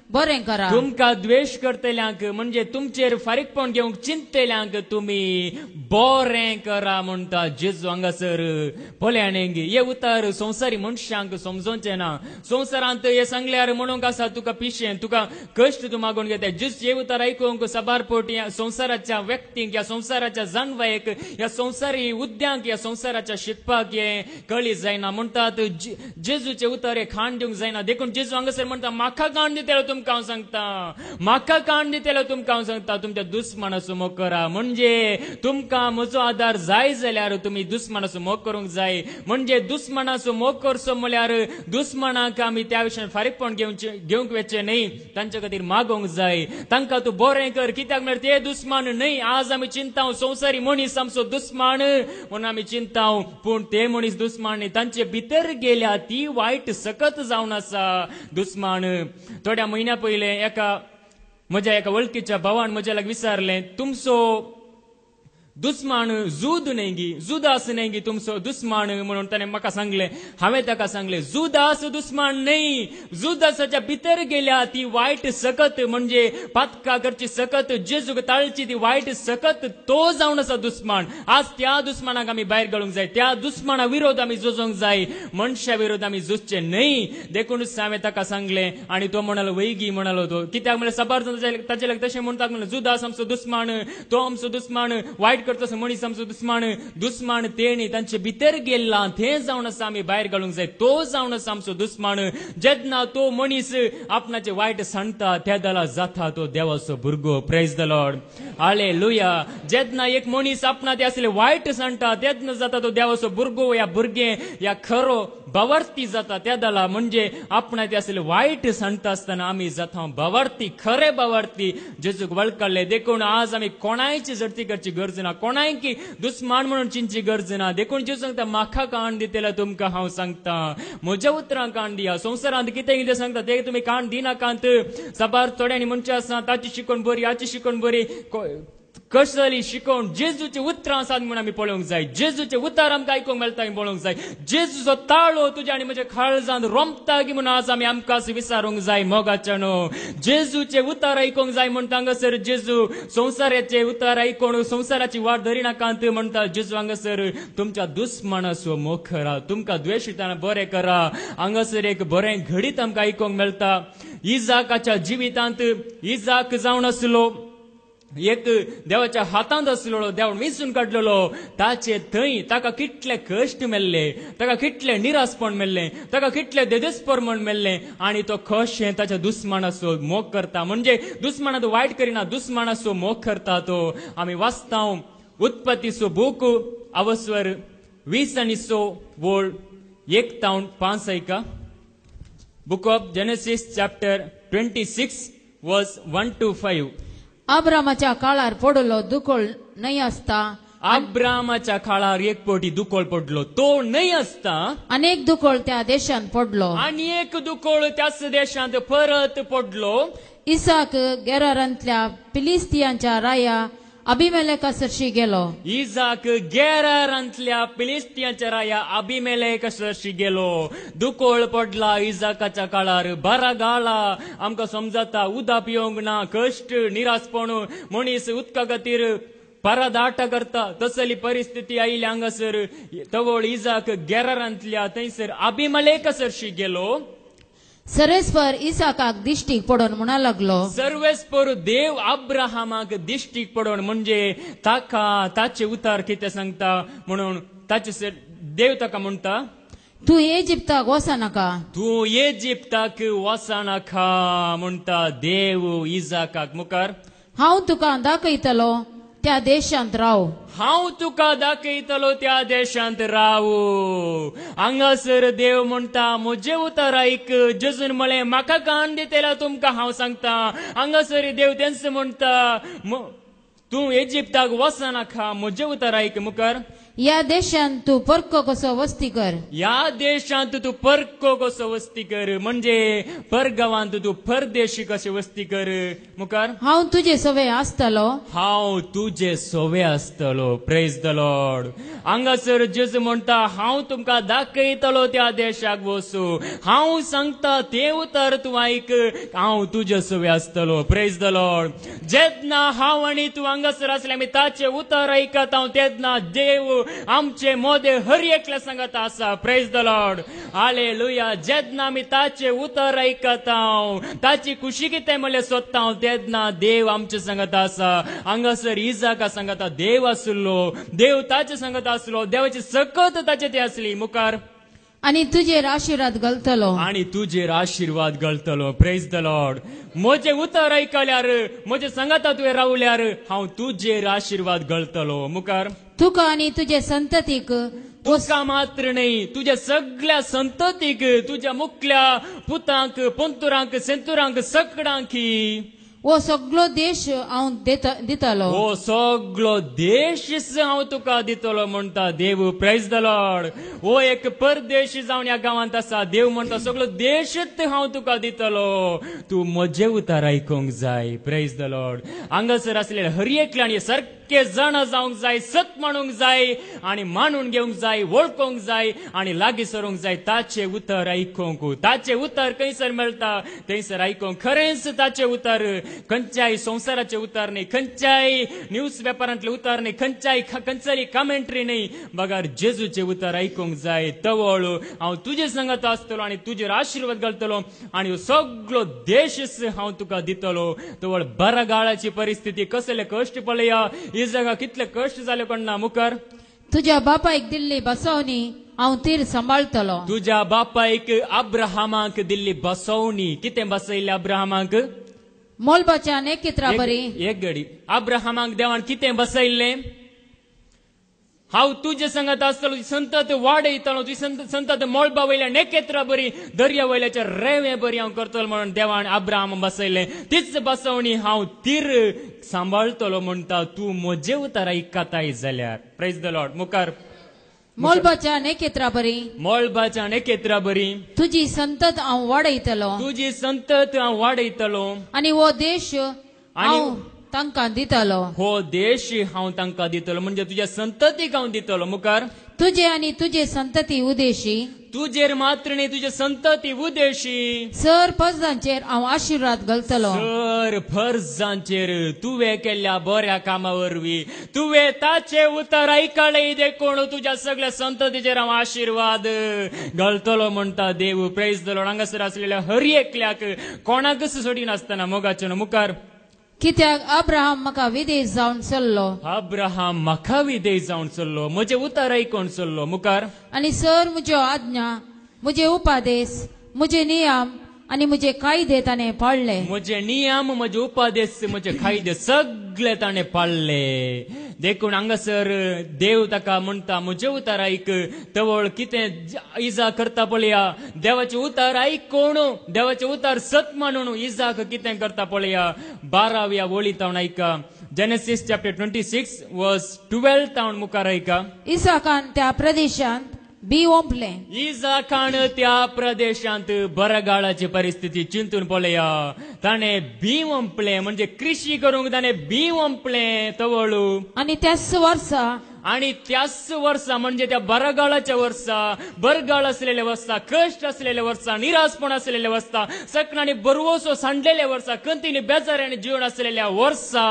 बरें करा. तुमकां द्वेष करतल्यांक म्हणजे तुमचेर फारीकपण घेवंक चिंतल्यांक तुमी बरें करा म्हणटा जेजू हांगासर. पोल्याणेंग हे उतार संवसारी मनशांक समजोवचें ना. संवसारांत हे सांगल्यार म्हणूंक आसा तुका पिशें, तुका कश्ट तूं मागून घेता. जेजू हे उतार आयकूंक सबारपोट ह्या संवसाराच्या व्यक्तींक, ह्या संवसाराच्या जानवायक, ह्या संवसारी उद्यांक, ह्या संवसाराच्या शिकपाक हे कळी जायना. म्हणटात जेजूचे उतार हे खाण दिवंक जायना. देखून जेजू हांगासर म्हणटा म्हाका काण दितेलो तुमकां हांव सांगता. म्हाका काण दितेलो तुमकां हांव सांगता. तुमच्या दुस्मानाचो मोग करा. म्हणजे तुमकां म्हजो आदार जाय जाल्यार तुमी दुस्मानाचो मोग करूंक जाय. म्हणजे दुस्मानाचो मोग करचो म्हळ्यार दुस्मानाक आमी त्या विशयान फारीकपण घेवंक वेचचें न्हय. तांचे खातीर मागोवंक जाय. तांकां तूं बरें कर. कित्याक म्हळ्यार ते दुस्मान न्हय. आज आमी चिंताव संवसारी मनीस आमचो दुस्मान म्हणून आमी चिंताव. पूण ते मनीस दुस्मान न्हय. तांचे भितर गेल्या ती वायट सकत जावन आसा दुस्मान. थोड्या म्हयन्या पयले म्हज्या एका वळखीच्या भावान म्हज्या लाग विचारलें तुमचो दुस्मान जूद न्हय गी, जुदास न्हय गी तुमचो दुस्मान म्हणून ताणें म्हाका सांगलें. हांवें ताका सांगलें जुदास दुस्मान न्हय. जुदासाच्या भितर गेल्या ती वायट सकत म्हणजे पातका करची सकत, जेजूक ताळची ती वायट सकत तो जावन आसा दुस्मान. आज त्या दुस्मानाक आमी भायर घालूंक जाय. त्या दुस्माना विरोध आमी झुजोंक जाय. मनशा विरोध आमी झुजचे न्हय. देखूनच हांवें ताका सांगलें. आनी तो म्हणालो वैगी म्हणालो तो. कित्याक म्हळ्यार सबार ताचे लाग तशें म्हणटात म्हणून जुदास आमचो दुस्मान, तो आमचो दुस्मान, वायट करता मनीस आमचो दुस्मान. दुस्मान तेणी तांचे भितर गेल्ला ते जावन आसा आमी भायर घालूंक जाय. तो जावन आसा आमचो दुस्मान. जेन्ना तो मनीस आपणाचे वायट सांगता त्या जाता तो देवाचो भुरगो. Praise the Lord. हालेलुया. जेन्ना एक मनीस आपणा ते असले वायट सांगता तेन्ना जाता तो देवाचो भुरगो. या भुरगे या खरो बावर्ती जाता त्या दला. म्हणजे आपणा ते असले वायट सांगता आसतना आमी जाता बावर्ती, खरे बावर्ती जेजूक वळखले. देखून आज आमी कोणायची जडती करची गरज ना. कोणायकी दुस्मान म्हणून चिंची गरज ना. देखून जेजू सांगता म्हाका काण दितेला तुमकां हांव सांगता. म्हज्या उतरांक काण दिया. संवसारांत कितें कितें सांगता ते तुमी काण दिनाकांत. सबार थोड्यांनी मनशां आसा ताची शिकवण बरी, हाची शिकवण बरी, कसली शिकवण जेजूची उतरां आसात म्हणून आमी पळोवंक जाय. जेजूचे उतार आमकां आयकूंक मेळटा आमी पळोवंक जाय. जेजूचो ताळो तुज्या आनी म्हज्या काळजांत रोमता की म्हणून आज आमी आमकांच विचारूंक जाय. मोगाच्या न्हू जेजूचे उतार आयकूंक जाय म्हणटा हांगासर जेजू. संवसाराचे उतार आयकून संवसाराची वाट धरिनाकांत म्हणटा जेजू हांगासर तुमच्या दुस्मानाचो मोग करा. तुमकां द्वेशिताना बरें करा. हांगासर एक बरें घडीत आमकां आयकूंक मेळटा. इजाकाच्या जिवितांत इजाक जावन आसलो एक देवाच्या हातांत आसलेलो, देवान विंचून काडलेलो. ताचे थंय ताका कितले कश्ट मेल्ले, ताका कितले निरासपण मेल्ले, ताका कितले देदेसपरमण मेल्ले. आणि तो कशें ताच्या दुस्मानाचो मोग करता. म्हणजे दुस्मानाचो वायट करिना, दुस्मानाचो मोग करता तो. आमी वाचताव उत्पत्तीचो बूक अवस्वर 20 आनी 6 वोळ 1 ते 5 ऐका. बुक ऑफ जेनेसिस चॅप्टर 26 वर्स 1 to 5. अब्रामाच्या काळार पडलो दुकोळ न्हय आसता. अब्रामाच्या काळार एक पोटी दुकोळ पडलो. तो न्हय आसता अनेक दुकोळ त्या देशांत पडलो. आणि एक दुकोळ त्याच देशांत परत पडलो. इसाक गेरारांतल्या फिलिस्तियांच्या राया अभिमेलेकासरशी गेलो. इजाक गेरारांतल्या फिलिस्तियांच्या राया अभिमेलेकासरशी गेलो. दुकोळ पडला इजाकाच्या काळार. बरागाळा आमकां समजता. उदक पिवंक ना, कश्ट, निरासपण, मनीस उदका खातीर परदाट करता. तसली परिस्थिती आयली हांगासर. तवळ इजाक गेरारांतल्या थंयसर अभिमेलेकासरशी गेलो. सर्वेस्पर इसाकाक दिश्टीक पडोन म्हणा लागलो. सर्वेस्पर देव अब्राहामाक दिश्टीक पडोन म्हणजे ताका ताचे उतार कितें सांगता म्हणून ताचे देव ताका म्हणटा तू इजिप्ताक वचा नाका. तू इजिप्ताक वचा नाका म्हणटा देव इजाकाक. मुखार हांव तुका दाखयतलो त्या देशांत राव. हांव तुका दाखयतलो त्या देशांत रावू. हांगासर देव म्हणटा म्हजे उतर ऐक. जेजून म्हळें म्हाका कान दितेल्या तुमकां हांव सांगता. हांगासर देव तेंच म्हणटा तूं इजिप्ताक वचनाका म्हजे उतर ऐक. मुखार या देशांत तू परको कसो वस्ती कर. या देशांत तू परको कसो वस्ती कर म्हणजे परगांवांत तू परदेशी कशी वस्ती कर. मुखार हांव तुजे सवे आसतलो. हांव तुजे सोवे आसतलो. Praise the Lord. हांगासर जेजू म्हणटा हांव तुमकां दाखयतलो त्या देशाक वचू. हांव सांगता तें उतर तूं ऐक. हांव तुजे सोवे आसतलो. Praise the Lord. जेन्ना हांव आनी तूं हांगासर आसले आमी ताचे उतर ऐकत हांव तेन्ना देव आमचे मोदे हर एकल्या सांगत आसा. Praise the Lord. हालेलुया. जेन्ना आमी ताचे उतर ऐकत हांव ताची खुशी कितें म्हणलें सोदता हांव तेन्ना देव आमचे सांगत आसा. हांगासर इजाका सांगता देव आसलो. देव ताचे सांगत आसलो. देवाची सकत ताचे ती आसली. मुखार आणि तुजेर आशिर्वाद घालतलो. आणि तुजेर आशीर्वाद घालतलो. Praise the Lord. म्हजे उतर ऐकल्यार म्हजे सांगता तुवें रावल्यार हांव तुजेर आशीर्वाद घालतलो. मुखार तुका आणि तुजे संततीक तुका मात्र नाही तुझ्या सगळ्या संततीक तुझ्या मुखल्या पुतांक पंतुरांक सेंतुरांक सगळ्यांकी वो सगळो देश हांव दितलो. हो सगळो देश हांव तुका दितलो म्हणटा देव. Praise the Lord. हो एक परदेशी जावन ह्या गांवांत आसा. देव म्हणटा सगळो देशच हांव तुका दितलो. तूं म्हजे उतर आयकूंक जाय. Praise the Lord. हांगासर आसलेले हर एकल्यान सारखे जाण जावंक जाय. सत म्हणूंक जाय आनी मानून घेवंक जाय. वळखूंक जाय आनी लागीं सरूंक जाय. ताचे उतर आयकूंक. ताचे उतर खंयसर मेळटा थंयसर आयकूंक. खरेंच ताचे उतर खंयच्याय संवसाराचे उतर न्ही. खंयच्याय न्यूज पेपरांतले उतर न्ही. खंयच्याय कमेंट्री न्ही. बगार जेजूचे उतर आयकूंक जाय. तवळ हांव तुजे सांगत आसतलो आनी तुजेर आशिर्वाद घालतलो आनी सगळो देश हांव तुका दितलो. तवळ बरगाळाची परिस्थिती कसले कश्ट पळया. ही जागा कितले कश्ट जाले कळना. मुखार तुझ्या बापायक दिल्ली बसवणी हांव तीर सांबाळतलो. तुज्या बापायक अब्राहमाक दिल्ली बसवणी. कितें बसयलें अब्राहमाक. मोलबाच्या नेकित्रा बरी. एक घडी. अब्राहमाक देवान कितें बसयल्लें. हांव तुजे सांगत आसतलो. तुजी संतत वाडयतलो. तुजी संतत मोळबा वयल्या नेकेत्रा बरी दर्या वयल्याचे रेवे बरी हांव करतलो म्हणून देवान अब्राहम बसयलें. तीच बसवणी हांव तीर सांबाळतलो म्हणटा. तूं म्हजे उतर आयकताय जाल्यार. Praise the Lord. मुखार मोलबाच्या नेकित्रा बरी. मोळबाच्या नेकेत्रा बरी तुजी संतत हांव वाडयतलो. तुजी संतत हांव वाडयतलो आनी वो देश हांव तांकां दितलो. हो देश हांव तांकां दितलो म्हणजे तुज्या संततीक हांव दितलो. मुखार तुजे आनी तुजे संतती उदेशी. तुजेर मात्र न्ही तुजे संतती उदेशी. सर फर्जांचेर हांव आशिर्वाद घालतलो. सर फर्जांचेर तुवें केल्ल्या बऱ्या कामा वरवीं तुवें ताचे उतर आयकले देखून तुज्या सगळ्या संततीचेर हांव आशिर्वाद घालतलो म्हणटा देव. Praise the Lord. हांगासर आसलेल्या हर एकल्याक कोणाकच सोडिनासतना मोगाचें. मुखार कित्याक अब्राहम म्हाका विधेय जावन चल्लो. अब्राहम म्हाका विधेय जावन चल्लो. म्हजे उतर आयकून चल्लो. मुखार आनी सर म्हज्यो आज्ञा म्हजे उपादेश म्हजे नियम आनी म्हजे कायदे ताणें पाळले. म्हजे नियम म्हजे उपादेश म्हजे कायदे सगळे ताणें पाळले. देखून हांगासर देव ताका म्हणटा म्हजे उतर आयक. तवळ कितें इजा करता पळया. देवाचे उतर आयकून देवाचे उतर सत म्हणून इजाक कितें करता पळया. 12व्या वळींत हांव आयका. जेनेसीस चॅप्टर 26 वर्स 12 तावन मुखार आयका. इसाकान त्या प्रदेशांत बी ओंपले. इजाकान त्या प्रदेशांत बरगाळाची परिस्थिती चिंतून पळया. ताणें बी ओंपले म्हणजे कृषी करूंक ताणें बी ओंपलें. तवळू आनी त्याच वर्सा आणि त्याच वर्सा म्हणजे त्या बरगाळाच्या वर्सा बरगाळ असलेले वर्सा कष्ट असलेले वर्सा निराशपण असलेले वर्सा सकणाने बरवसो सांडलेले वर्सा कंतीने बेजाऱ्याने जीवन असलेल्या वर्सा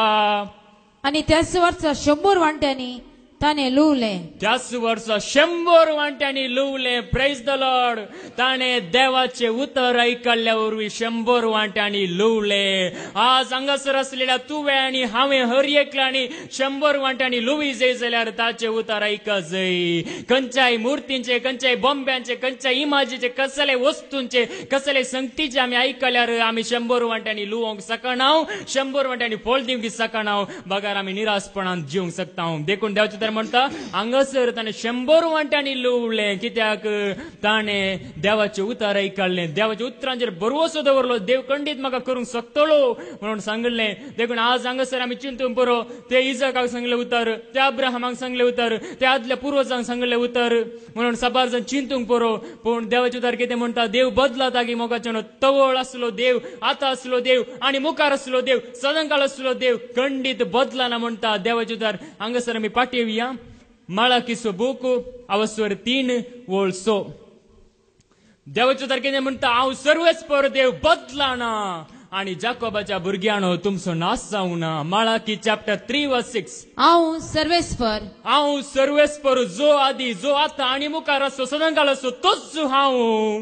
आणि त्याच वर्सा 100 वांट्यांनी ताणे लुवले त्याच वर्सा 100 वांट्यांनी लुवले. Praise the Lord. ताणे देवाचे उतर ऐकल्या वरवीं 100 वांट्यांनी लुवले. आज हांगासर असलेल्या तुवें आनी हांवें हर एकल्यानी 100 वांट्यांनी लुवी जाय जाल्यार ताचे उतर ऐका जाय. खंयच्याय मुर्तींचे, खंयच्याय बोंब्यांचे, खंयच्याय इमाजीचे, कसले वस्तूंचे, कसले संगतीचे आमी ऐकल्यार आमी 100 वांट्यांनी लुवोंक शकना. 100 वांट्यांनी फळ दिवंक शकना. बगार आमी निराशपणान जिवंक शकता. देखून देवाचे तर म्हणटा हांगासर ताणें 100 वांट्यांनी लुवलें. कित्याक ताणें देवाचे उतर ऐकले. देवाच्या उतरांचेर भरवसो दवरलो. देव खंडीत म्हाका करूंक शकतलो म्हणून सांगलें. देखून आज हांगासर आमी चिंतूंक बरो. ते इजाकाक सांगलें उतर, ते अब्राहमाक सांगलें उतर, ते आदल्या पुर्वजांक सांगलें उतर म्हणून साबार जण चिंतूंक बरो. पूण देवाचे उतर कितें म्हणटा? देव बदलता की मोगाचें तवळ आसलो देव, आतां आसलो देव आनी मुखार आसलो देव, सदांकाळ आसलो देव, खंडीत बदलना म्हणटा देवाचे उतर. हांगासर आमी पाठयुया माळाकीचो बूक अवस्वर 3 वोळ 6. देवाचे उतर कितें म्हणटा? हांव सर्वेस्पर देव, बदलाना आणि जाकोबाच्या भुरग्यानो तुमचो नाश जावं ना. माळाकी चॅप्टर 3 वर्स 6. हांव सर्वेस्पर, हांव सर्वेस्पर, जो आदी, जो आतां आनी मुखार आसो, सदांकाळ आसो, तोच हांव,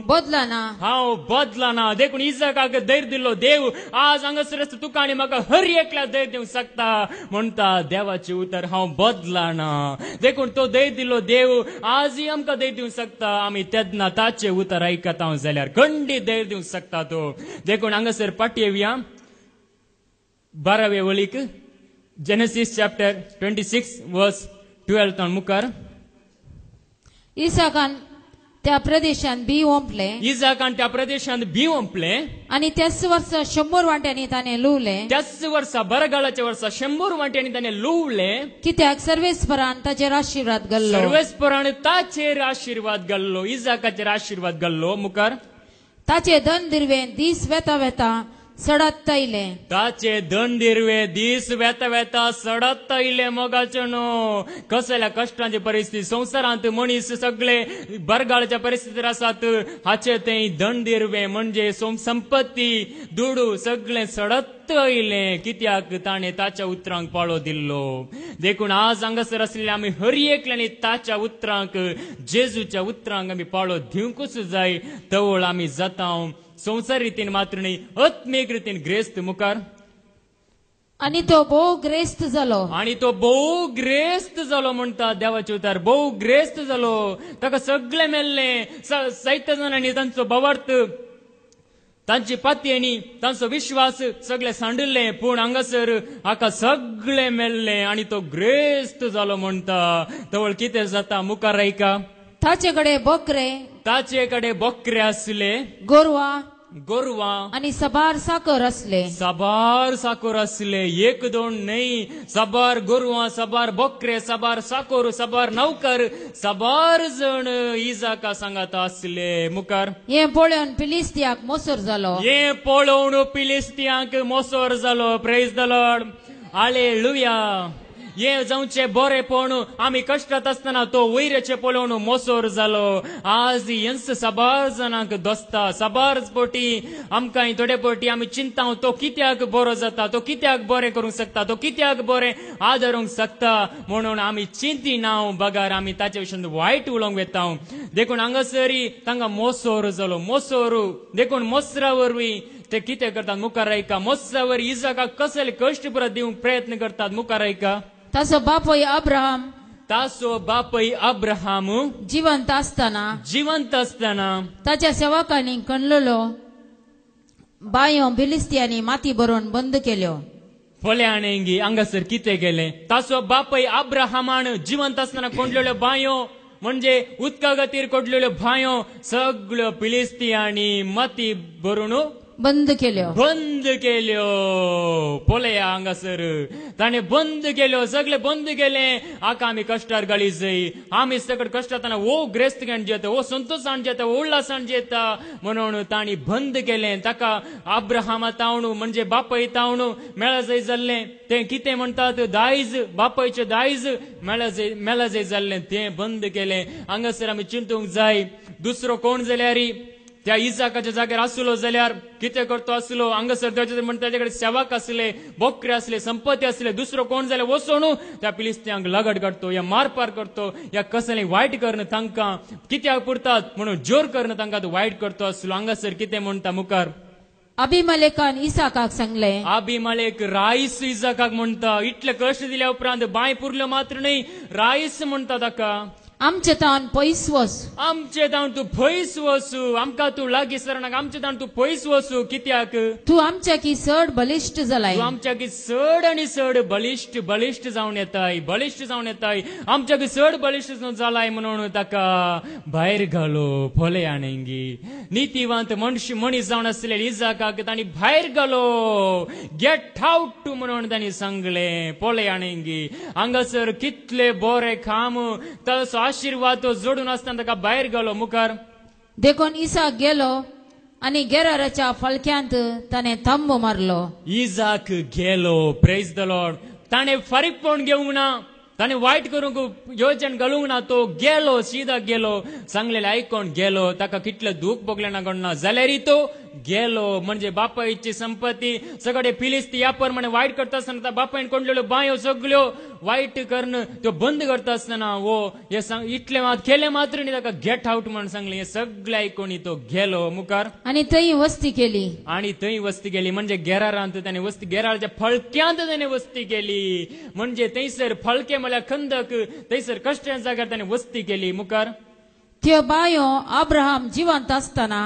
बदलाना. हांव बदलाना. देखून इजाकाक धैर्य दिलो देव. आज हांगासर तुका आनी म्हाका हर एकल्या धैर्य दिवंक शकता म्हणटा देवाचे उतर. हांव बदलाना. देखून तो धैर्य दिलो देव आजय आमकां धैर्य दिवंक शकता. आमी तेदना ताचे उतर आयकता जाल्यार खंडीत धैर्य दिवंक शकता तो. देखून हांगासर पाटी 12वे वळीक जेनेसिस चॅप्टर 26 वर्स 12 मुखार. इसाकान त्या प्रदेशांत बी ओंपले. इजाकान त्या प्रदेशांत बी ओंपले. आणि त्याच वर्सा 100 वांट्यांनी ताणें लुवले. त्याच वर्सा बरगाळाच्या वर्सा 100 वांट्यांनी ताणें लुवले. कित्याक सर्वेस्परान ताचेर आशीर्वाद घाल्लो. सर्वेस्परान ताचेर आशीर्वाद घाल्लो. इजाकाचेर आशीर्वाद घाल्लो. मुखार. ताचे धन दिरवे दीस वेता वेता सडत तैले. ताचे धन दिरवे दीस वेता वेता सडत तैले. मोगाचे नो कसल्या कष्टांची परिस्थिती संवसारांत मनीस सगळे बरगाळच्या परिस्थितीर आसात. हाचे ते धन दिरवे म्हणजे संपत्ती दुडू सगळे सडत येयले. कित्याक ताणें ताच्या उतरांक पाळो दिल्लो. देखून आज हांगासर असलेले आमी हर एकल्यानी ताच्या उतरांक, जेजूच्या उतरांक आमी पाळो दिवंकूच जाय. तवळ आमी जाता संवसार रितीन मात्र न्ही, आत्मीक रितीन ग्रेस्त. मुखार. आणि तो भोव ग्रेस्त जालो. आणि तो भोव ग्रेस्त जालो म्हणटा देवाचे उतर. भोव ग्रेस्त जालो. ताका सगळे मेल्ले. 70 जाणांनी तांचो भवार्थ, तांची पातयेनी, तांचो विश्वास सगळे सांडले. पूण हांगासर हाका सगळे मेल्ले आणि तो ग्रेस्त जालो म्हणटा. तवळ कितें जाता? मुखार ऐका. ताचे कडेन बकरे, ताचे कडेन बकरे आसले, गोरवां आणि सबार साकर असले. सबार साकोर असले. 1-2 न्हय, सबार गोरवां, सबार बकरे, सबार साकोर, सबार नौकर, सबार जण इजाका सांगात असले. मुखार. हे पळोवन फिलिस्तियाक मोसोर जालो. हे पळोवन फिलिस्तियांक मोसोर जालो. Praise the Lord. हालेलुया. हे जावचे बरेपण आमी कश्टात आसतना तो वैराचे पळोवन मोसोर जालो. आज हेंच सबार जाणांक दोस्ता. सबार पोटी आमकां थोडे पोटी आमी चिंता तो कित्याक बरो जाता, तो कित्याक बरें करूंक शकता, तो कित्याक बरें आदारूंक शकता म्हणून आमी चिंती ना. बगार आमी ताचे विशीं वायट उलोवंक वेता. देखून हांगासरी तांकां मोसोर जालो. मोसोर देखून मोसरा वरवीं ते कितें करतात? मुखार ऐका. मोसरा वरवीं इजाकाक कसले कश्ट परत दिवंक प्रयत्न करतात. मुखार ऐका. ताचो बापूय अब्राहम, ताचो बापूय अब्राहम जिवंत असताना ताच्या सेवकांनी खणलेलो बायो फिलिस्तियांनी माती भरून बंद केल्यो. फोल्याणेंगी हांगासर कितें केलें? ताचो बापूय अब्राहमान जिवंत आसतना कोंडलेल्यो बांयो म्हणजे उदका खातीर कोंडलेल्यो बांयो सगळ्यो फिलिस्तियांनी माती भरून बंद केल्यो. पळया हांगासर ताणें बंद केल्यो. सगळे बंद केले. हाका आमी कश्टार घाली जाय. आमी सगळे कश्टातना वो ग्रेस्तकान जेता, वो संतोशान जेता, वो उल्हासान जेता म्हणून तांणी बंद केलें. ताका अब्राहमा तावणू म्हणजे बापय तावणू मेळा जाय जाल्लें. तें कितें म्हणटात? दायज, बापयचें दायज मेळा जाय जाल्लें तें बंद केलें. हांगासर आमी चिंतूंक जाय. दुसरो कोण जाल्यार त्या इसाकाच्या जागेर आसलो जाल्यार कितें करतो आसलो हांगासर ताच्याकडे सेवक आसले बोकरे आसले संपत्ती आसले दुसरो कोण जाल्यार वचून त्या फिलिस्त्यांक लगड काडतो या मारपार करतो या कसले वायट करून तांकां कित्याक पुरतात म्हणून जोर करून तांकां वायट करतो आसलो हांगासर कितें म्हणटा मुखार अभिमलेकान इसाकाक सांगले अभिमलेक राईस इसाकाक म्हणटा इतले कश्ट दिल्या उपरांत बांय पुरल्यो मात्र न्ही राईस म्हणटा ताका आमचे तावन पयस वच आमचे जावन तूं पयस वचू आमकां तूं लागीं सरनाक आमचे जावन तूं पयस वचू कित्याक तू आमच्या की चड बलिश्ट जालाय तूं आमच्या की चड आनी चड बलिश्ट जावन येताय आमच्या की चड बलिश्ट जालाय म्हणून ताका भायर घालो फोले आणेंगी नितीवंत मनीस जावन आसले इसाकाक तांणी भायर घालो गेट आउट म्हणून तांणी सांगले पोले आणेंगी हांगासर कितले बरे काम तसो आशीर्वाद तो जोडून आसतना ताका भायर घालो मुखार देखून इसाक गेलो आणि गेराराच्या फलक्यांत ताणे थंब मारलो इसाक गेलो प्रेज द लॉर्ड ताणे फारीकपण घेवंक ना ताणे वायट करूंक योजन घालूंक ना तो गेलो सीधा गेलो सांगलेले आयकोन गेलो ताका कितले दूख भोगले ना गणना जाल्यार तो गेलो म्हणजे बापायची संपत्ती सगळे फिलिस्ती या प्रमाणे वाईट करता असताना बापायन कोणलेल्यो बायो सगळ्यो वाईट करणं त्यो बंद करता असताना वो हे इतले केले मात्र न्ही ताका गेट आउट म्हणून सांगले हे सगळे आयकोनी तो गेलो मुखार आणि थंय वस्ती केली आणि थंय वस्ती केली म्हणजे गेरारांत त्याने वस्ती गेराराच्या फळक्यांत त्याने वस्ती केली म्हणजे थंयसर फळके म्हळ्यार खंदक थंयसर कश्टाच्या जाग्यार त्याने वस्ती केली मुखार त्यो बायो अब्राहम जिवंत असताना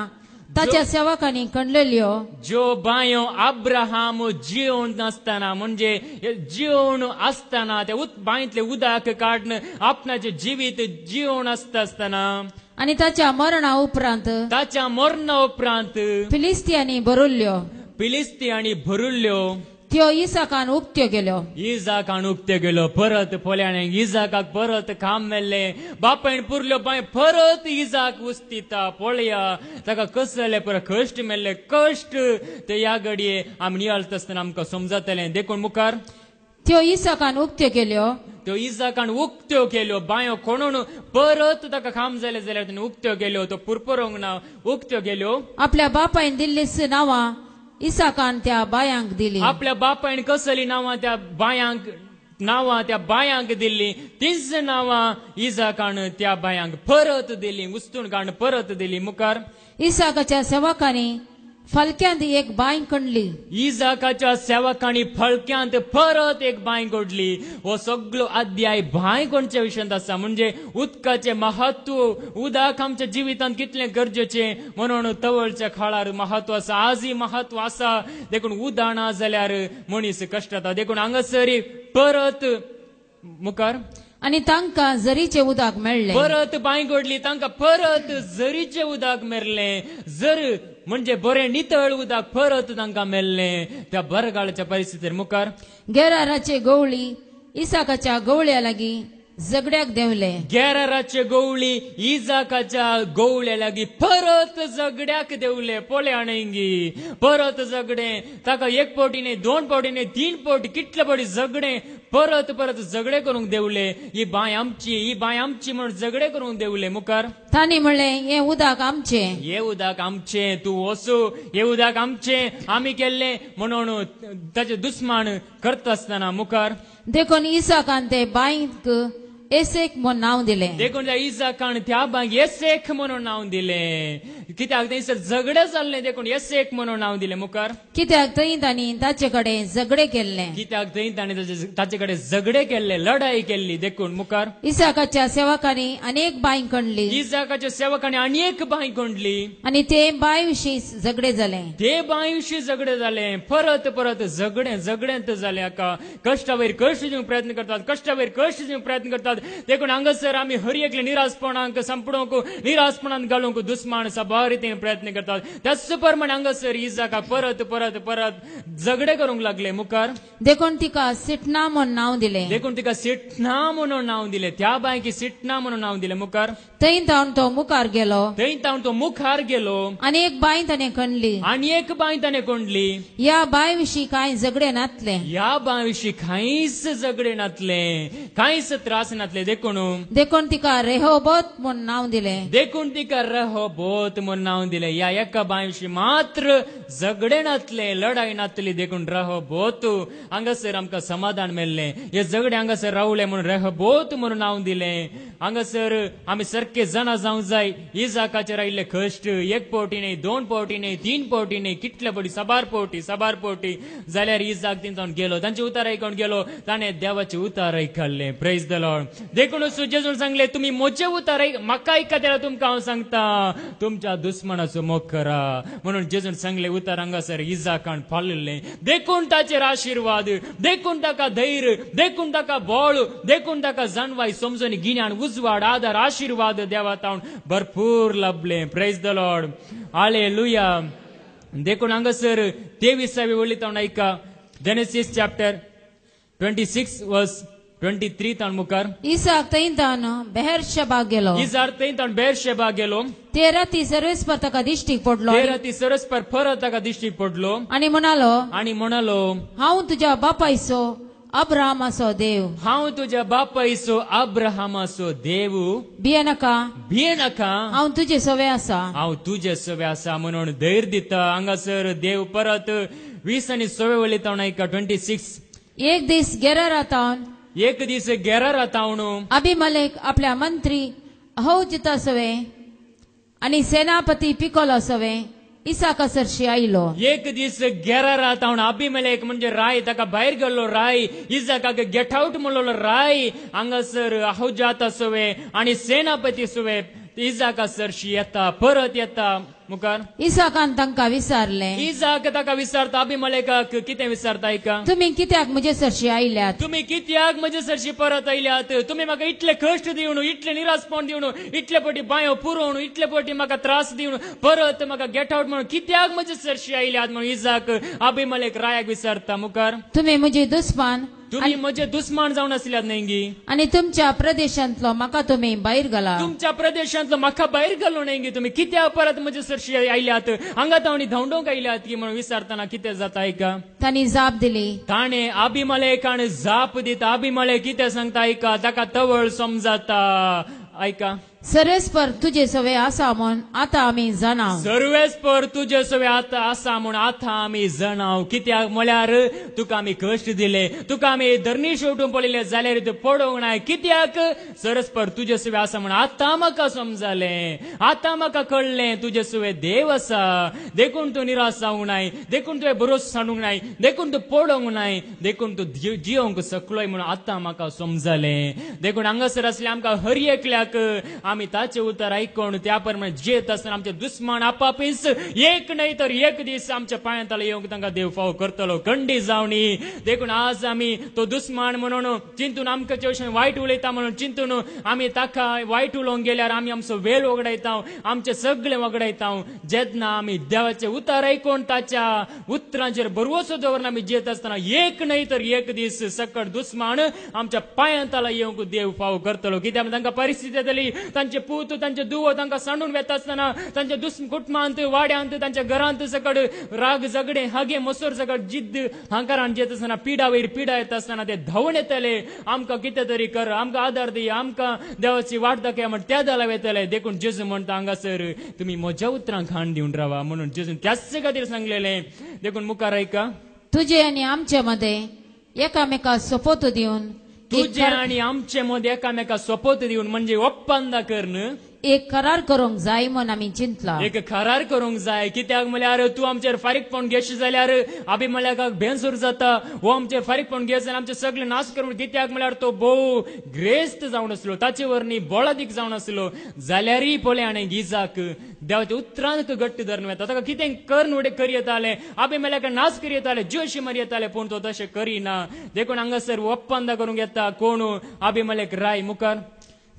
ताच्या सेवकांनी कणलेल्यो ज्यो बायो अब्राहम जिवन आसतना म्हणजे जिवन असताना त्या बांयतले उदक काढणं आपणाचे जिवीत जिवन असताना आणि ताच्या मरणा उपरांत फिलिस्तियांनी भरुल्ल्यो त्यो इसाकान उक्त्यो गेल्यो इसाकान उक्त्यो गेलो परत पोल्याने इसाकाक परत काम मेल्ले बापायन पुरल्यो बाय परत इसाक उस्तिता पोळया ताका कसले पर कश्ट मेल्ले कश्ट ते या घडये आमी नियाळत आसतना आमकां समजतलें देखून मुखार त्यो इसाकान उक्त्यो केल्यो त्यो इसाकान उक्त्यो केल्यो बायो कोणून परत ताका काम जाले जाल्यार ताणें उक्त्यो केल्यो तो पुरपुरोंक ना उक्त्यो केल्यो आपल्या बापायन दिल्लीस नांवां इसाकान त्या बायांक दिली आपल्या बापायन कसली नांवां त्या बायांक दिल्ली तीच नांवां इसाकान त्या बायांक परत दिली उस्तून काडून परत दिली मुखार इसाकाच्या सेवकांनी फलक्यांत एक बांय कणली इसाकाच्या सेवकांनी फळक्यांत परत एक बांय कोडली हो सगळो अध्याय बांय कोणच्या विशयांत आसा म्हणजे उदकाचे महत्व उदक आमच्या जिवितांत कितले गरजेचे म्हणून तवळच्या काळार महत्व आसा आजही महत्व आसा देखून उदक ना जाल्यार मनीस कश्टाता देखून हांगासर परत मुखार आणि तांकां झरीचे उदक मेळ्ळे परत बांय कोडली तांकां परत झरीचे उदक मेळ्ळे जर म्हणजे बरे नितळ उदक परत तांकां मेळ्ळे त्या बरगाळच्या परिस्थितीर मुखार गेराराचे गवळी इसाकाच्या गवळ्या लागीं झगड्याक देवले गेराराचे गवळी इसाकाच्या गवळ्या लागीं परत झगड्याक देवले पोले आणेंगी परत झगडे ताका एक पावटी न्ही दोन पावटी न्ही तीन पावटी कितले पावटी झगडे परत परत झगडे करूंक देवले ही बांय आमची म्हणून झगडे करूंक देवले मुखार तांणी म्हणले हे उदक आमचे तूं वचू हे उदक आमचे आमी केल्ले म्हणून ताचे दुस्मान करता आसतना मुखार देखून इसाकान ते बांयक एसेक म्हणून नाव दिले देखून इसाकान त्या बांयक एसेक म्हणून नाव दिले कित्याक थंयसर झगडे जाल्ले देखून एसेक म्हणून नाव दिले मुखार कित्याक थंय तांणी ताचे कडेन झगडे केल्ले कित्याक थंय तांणी ताचे कडेन झगडे केल्ले लढाई केल्ली देखून मुखार इसाकाच्या सेवकांनी अनेक बांय कणली इसाकाच्या सेवकांनी अनेक बांय कोंडली आणि ते बांय विशीं झगडे जाले ते बांय विशीं झगडे जाले परत परत झगड्यांत जाले कश्टावयर कश्ट दिवंक प्रयत्न करतात देखून हांगासर आमी हर एकले निराशपणांक संपडोवंक निराशपणांत घालूंक दुस्मान सभा रितीन प्रयत्न करतात त्याच प्रमाणे हांगासर इसाकाक परत परत परत झगडे करूंक लागले मुखार देखून तिका सिटना म्हणून नाव दिले त्या बायकी सिटना म्हणून नाव दिले मुखार थंय तावन तो मुखार गेलो आनी एक बांय ताणें कोंडली या बांय विशीं कांय झगडे नातले कांयच झगडे नातले कांयच त्रास नातले पायणातले देखून तिका रेहोबोत म्हूण नांव दिलें. देखून तिका रहोबोत म्हूण नांव दिलें. ह्या एका बायशी मात्र झगडेनातले लढाईनातली देखून रहोबोत हांगासर आमकां समाधान मेळ्ळें. हे झगडे हांगासर रावले म्हणून रहोबोत म्हणून नांव दिलें. हांगासर आमी सारके जाणा जावंक जाय. इजाकाचेर आयिल्ले कश्ट 1 फावटी न्ही, 2 फावटी न्ही, 3 फावटी न्ही, कितले फावटी, साबार फावटी जाल्यार इजाक तिथून गेलो, तांचे उतार आयकून गेलो, ताणें देवाचे उतार आयकल्ले. Praise the Lord. देखून जेजून सांगले, तुम्ही म्हजे उतार म्हाका आयका जाल्यार तुमकां हांव सांगता, तुमच्या दुस्मनाचो मोग करा. म्हणून जेजून सांगले उतार हांगासर इजाकान फाळिल्ले. देखून ताचेर आशिर्वाद, देखून ताका धैर्य, देखून ताका बळ, देखून ताका जाणवाय, समजून, गिन्यान, उजवाड, आदार, आशिर्वाद देवातावन भरपूर लाभले. Praise the Lord. हालेलुया. देखून हांगासर 23वी वळीतावन ऐका. जेनेसिस चॅप्टर 26 वर्स 23 तावन मुखार. इसाक थंयतान बेहेरशेबाक गेलो. इजार थंयतावन बेरशेबा गेलो. ते राती सर्वेस्पर ताका दिश्टीक पडलो ते राती सरस्पर परत ताका दिश्टीक पडलो आनी म्हणालो, हांव तुज्या बापायचो अब्राहमाचो देव. हांव तुज्या बापायचो अब्राहमाचो देव. भियेनाका, हांव तुजे सवे आसा. हांव तुजे सवे आसा म्हणून धैर्य दिता. हांगासर देव परत 20 आनी 6 वळीतावन ऐका. 26. एक दीस गेरारातावन एक दीस गेरारातावन अभिमलेक आपल्या मंत्री अहोजिता सवे आनी सेनापती पिकोलो सवे इसाकासरशी आयलो. एक दीस गेरारातावन अभिमलेक म्हणजे राय ताका भायर गेल्लो राय, इजाकाक गेट आउट म्हणलो राय. हांगासर अहोजाता सवे आनी सेनापती सवे इजाकासरशी येता, परत येता. मुखार इसाकान तांकां विचारले. इजाक ताका विचारता, अभिमलेकाक कितें विचारता ऐका. तुमी कित्याक म्हजे सरशी आयल्यात? तुम्ही कित्याक म्हजे सरशी परत आयल्यात? तुमी म्हाका इतले कश्ट दिवन, इतले निरासपण दिवन, इतले पटी बायो पुरोवन, इतले पटी म्हाका त्रास दिवन परत म्हाका गेट आउट म्हणून कित्याक म्हजे सरशी आयल्यात म्हणून इजाक अभिमलेक रायाक विचारता. मुखार तुमी म्हजे दुस्मान, तुम्ही म्हजे दुस्मान जावन आसल्यात न्ही, आनी तुमच्या प्रदेशांतलो म्हाका तुमी भायर घाला. तुमच्या प्रदेशांतलो म्हाका भायर घालो न्ही. तुम्ही कित्याक परत म्हजे सरशी आयल्यात? हांगा तावणी धांवडोंक आयल्यात की म्हणून विचारतना कितें जाता ऐका. तांणी जाप दिली. ताणे अभिमलेकान जाप दिता. अभिमलेक कितें सांगता ऐका. ताका तवळ समजाता. ऐका. सर्वेस्पर तुजे सवे आसा म्हूण आतां आमी जाणाव. सर्वेस्पर तुजे सवे आतां आसा म्हूण आतां आमी जाणाव. कित्याक म्हळ्यार तुका आमी कश्ट दिले, तुका आमी धरणी शेवटून पळयले जाल्यार तूं पडोवंक नाय. कित्याक सर्वेस्पर तुजे सवे आसा म्हूण आतां म्हाका समजलें, आतां म्हाका कळ्ळें तुजे सवे देव आसा. देखून तूं निराश जावंक नाय, देखून तुवें भरोस सांडूंक नाय, देखून तूं पडोवंक नाय, देखून तूं जियोंक सकलोय म्हणून आतां म्हाका समजलें. देखून हांगासर आसले आमकां हर एकल्याक आमी ताचे उतर आयकून त्या प्रमाणे जेत आसतना आमचे दुस्मान आपापीस एक न्हय तर एक दीस आमच्या पांयांतले येवंक तांकां देव फाव करतलो. खंडी जावनी. देखून आज आमी तो दुस्मान म्हणून चिंतून आमच्या विशयी वायट उलयता म्हणून चिंतून आमी ताका वायट उलोवंक गेल्यार आमी आमचो वेळ वगडायता, आमचे सगळे वगडायता. जेन्ना आमी देवाचे उतर आयकून ताच्या उतरांचेर भरवसो दवरून आमी जेत आसतना एक न्हय तर एक दीस सकट दुस्मान आमच्या पांयांतला येवंक देव फाव करतलो. कित्याक तांकां परिस्थिती येतली, तांचे पूत, तांचे दुवो तांकां सांडून वेता आसतना, तांच्या कुटुंबांत, वाड्यांत, तांच्या घरांत सकट राग, झगडे, हागे, मसूर सकट जिद्द हांकारान जेत आसतना, पिडा वयर पिडा येता आसतना ते धांवून येतले. आमकां कितें तरी कर, आमकां आदार दी, आमकां देवाची वाट दाखय म्हण त्या दाला येतले. देखून जेजू म्हणटा हांगासर तुमी म्हज्या उतरांक खाण दिवन रावा म्हणून जेजून त्याच खातीर सांगलेलें. देखून मुखार ऐका. तुजे आनी आमचे मदें एकामेकाक सोपोत दिवन, तुझे आणि आमचे मध्ये एकामेका सोपोत दिवन म्हणजे ओप्पंदा करणं, एक करार करूंक जाय म्हूण आमी चिंतला. एक करार करूंक जाय. कित्याक म्हळ्यार तूं आमचेर फारीकपण घेशी जाल्यार अभिमलेकाक भेंसूर जाता. हो आमचेर फारीकपण घे जाल्यार आमचे सगळे नाश करून. कित्याक म्हळ्यार तो भोव ग्रेस्त जावन आसलो, ताचे वरणी बोळादीक जावन आसलो. जाल्यारय पळय हाणें इजाक देवाच्या उतरांक घट्ट धरून वेता. ताका कितें कर उडे करी येताले, अभिमलेकाक नाश करी येताले, जोशी मारी येताले, पूण तो तशें करिना. देखून हांगासर ओप्पंदा करूंक येता. कोण? अभिमलेक राय. मुखार.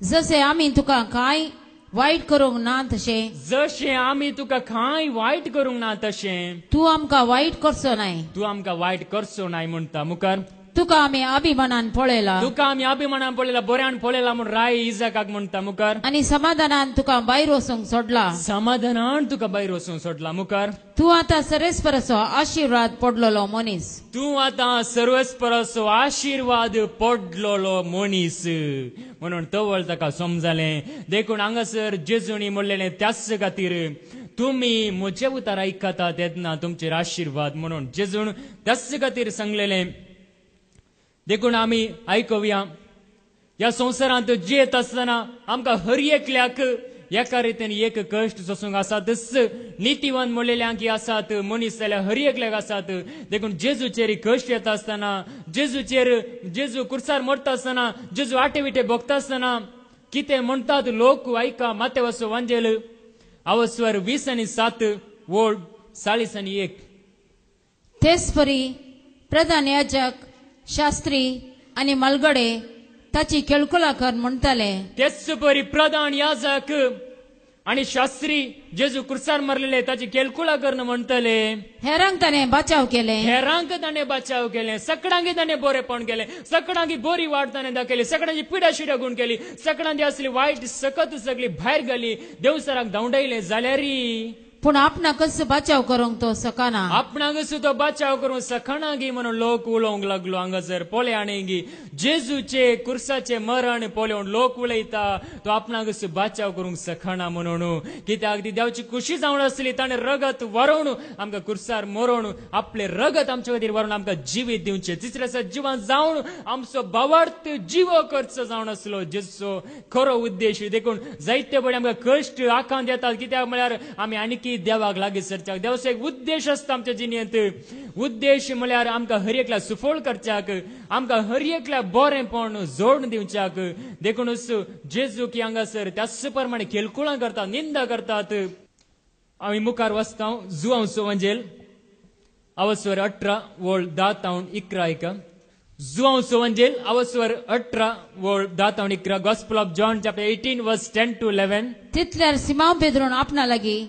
जशें आमी तुका कांय वायट करूंक ना तशें, जशें आमी तुका कांय वायट करूंक ना तशें तूं आमकां वायट करचो नाय. तूं आमकां वायट करचो नाय म्हणटा. मुखार. तुका आम्ही अभिमानान पळयला तुका आम्ही अभिमानान पळयला बोऱ्यान पळयला म्हणून राय इजाकाक म्हणटा मुखार आणि समाधानान तुका भायर वचूंक सोडला समाधानान तुका भायर वचूंक सोडला मुखार तू आता सरेस्परसो आशीर्वाद पडलोलो मनीस तूं आतां सर्वस्पराचो आशीर्वाद पडलोलो मनीस म्हणून तवळ ताका समजलें देखून हांगासर जेजूनी म्हणलेलें त्याच खातीर तुम्ही म्हजे उतार आयकता तेन्ना तुमचेर आशीर्वाद म्हणून जेजून त्याच खातीर सांगलेलें देखून आमी आयकुया ह्या संवसारांत जियेत आसतना आमकां हर एकल्याक एका रितीन एक कश्ट सोसूंक आसातच नितीवान म्हणलेल्यांक आसात मनीस जाल्यार हर एकल्याक आसात देखून जेजूचेर कश्ट येता आसतना जेजू कुर्सार मरता आसतना जेजू आटे विटे भोगता आसतना कितें म्हणटात लोक आयका मातेवाचो वांजेल अवस्वर 20:7 वोळ 40:1 तेच परी प्रधान याजक शास्त्री आणि मलगडे ताची केळकुला कर म्हणटाले तेच परी प्रधान याजक आणि शास्त्री जेजू कुर्सार मरलेले ताची केळकुळा करणं म्हणटले हेरांक ताणे बचाव केले हेरांक ताणें बचाव केले सगळ्यांक ताणें बरेपण केले सगळ्यांक बरी वाट ताणें दाखयली सगळ्यांची पिड्या शिड्या गुण केली सगळ्यांची असली वायट सकत सगळी भायर गेली देवसराक धांवडायले जाल्यार पूण आपणाकच बचाव करूंक तो सकाना आपणाक तो बचाव करून सखणा गी म्हणून लोक उलोवंक लागलो हांगासर पोले आणी जेजूचे कुर्साचे मरण पोलेवन लोक उलयता तो आपणाक बचाव करूंक सखणा म्हणून कित्याक ती देवाची खुशी जावन आसली ताणें रगत व्हरोवन आमकां कुर्सार मरोवन आपले रगत आमचे खातीर व्हरोवन आमकां जिवीत दिवचे तिसऱ्या जिवान जावन आमचो भावार्थ जिवो करचो जावन आसलो जेजूचो खरो उद्देश देखून जायते बडे आमकां कश्ट आखांत येतात कित्याक म्हळ्यार आमी आनी देवाक लागीं सरच्याक देवाचो एक उद्देश आसता आमच्या जिणेंत उद्देश म्हळ्यार आमकां हर एकल्या सुफोळ करच्याक आमकां हर एकल्या बरेंपण जोडून दिवच्याक देखूनच जेजू की हांगासर त्याच प्रमाणे केळकुळां करतात निंदा करतात आमी मुखार वचता जुआंवचो वंजेल अवस्वर 18 वोळ 10:11 जुआंवचो वंजेल अवस्वर 18 वोळ 10:11 गॉस्पेल ऑफ जॉन चॅप्टर 18 वर्स 10 to 11 तितल्यार सिमाव पेद्रोन आपणा लागीं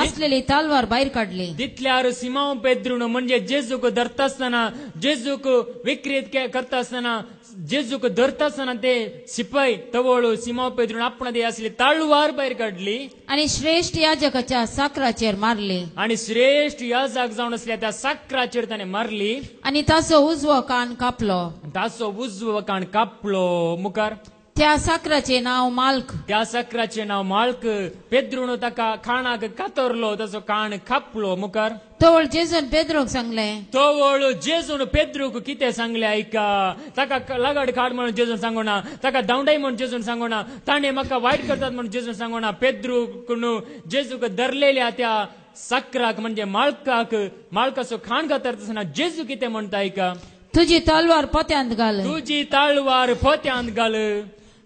असलेली तलवार भायर काढली तितल्यार सिमाव पेद्रून म्हणजे जेजूक धरता आसतना जेजूक विक्रीत करता आसतना जेजूक धरता आसतना ते शिपाई तवळ सिमाव पेद्रून आपणादी असली तलवार भायर काढली आणि श्रेष्ठ याजकाच्या साकराचेर मारली आणि श्रेष्ठ याजक जावन असल्या त्या साकराचेर ताणें मारली आणि ताचो उजवो कान कापलो ताचो उजवो कान कापलो मुखार त्या साकराचे नाव माल्क त्या साकराचे नाव माल्क पेद्रून ताका खाणाक कातरलो ताचो कान कापलो मुखार तवळ जेजून पेद्रोक सांगले तवळ जेजून पेद्रूक कितें सांगले आयका ताका लगाड काड म्हणून जेजून सांगोना ताका धांवडाय म्हणून जेजून सांगोना ताणें म्हाका वायट करतात म्हणून जेजून सांगोना पेद्रूक जेजूक धरलेल्या त्या साकराक म्हणजे माळकाचो खाण कातरता आसतना जेजू कितें म्हणटा आयका तुजी तलवार पोत्यांत घाल तुजी तलवार पोत्यांत घाल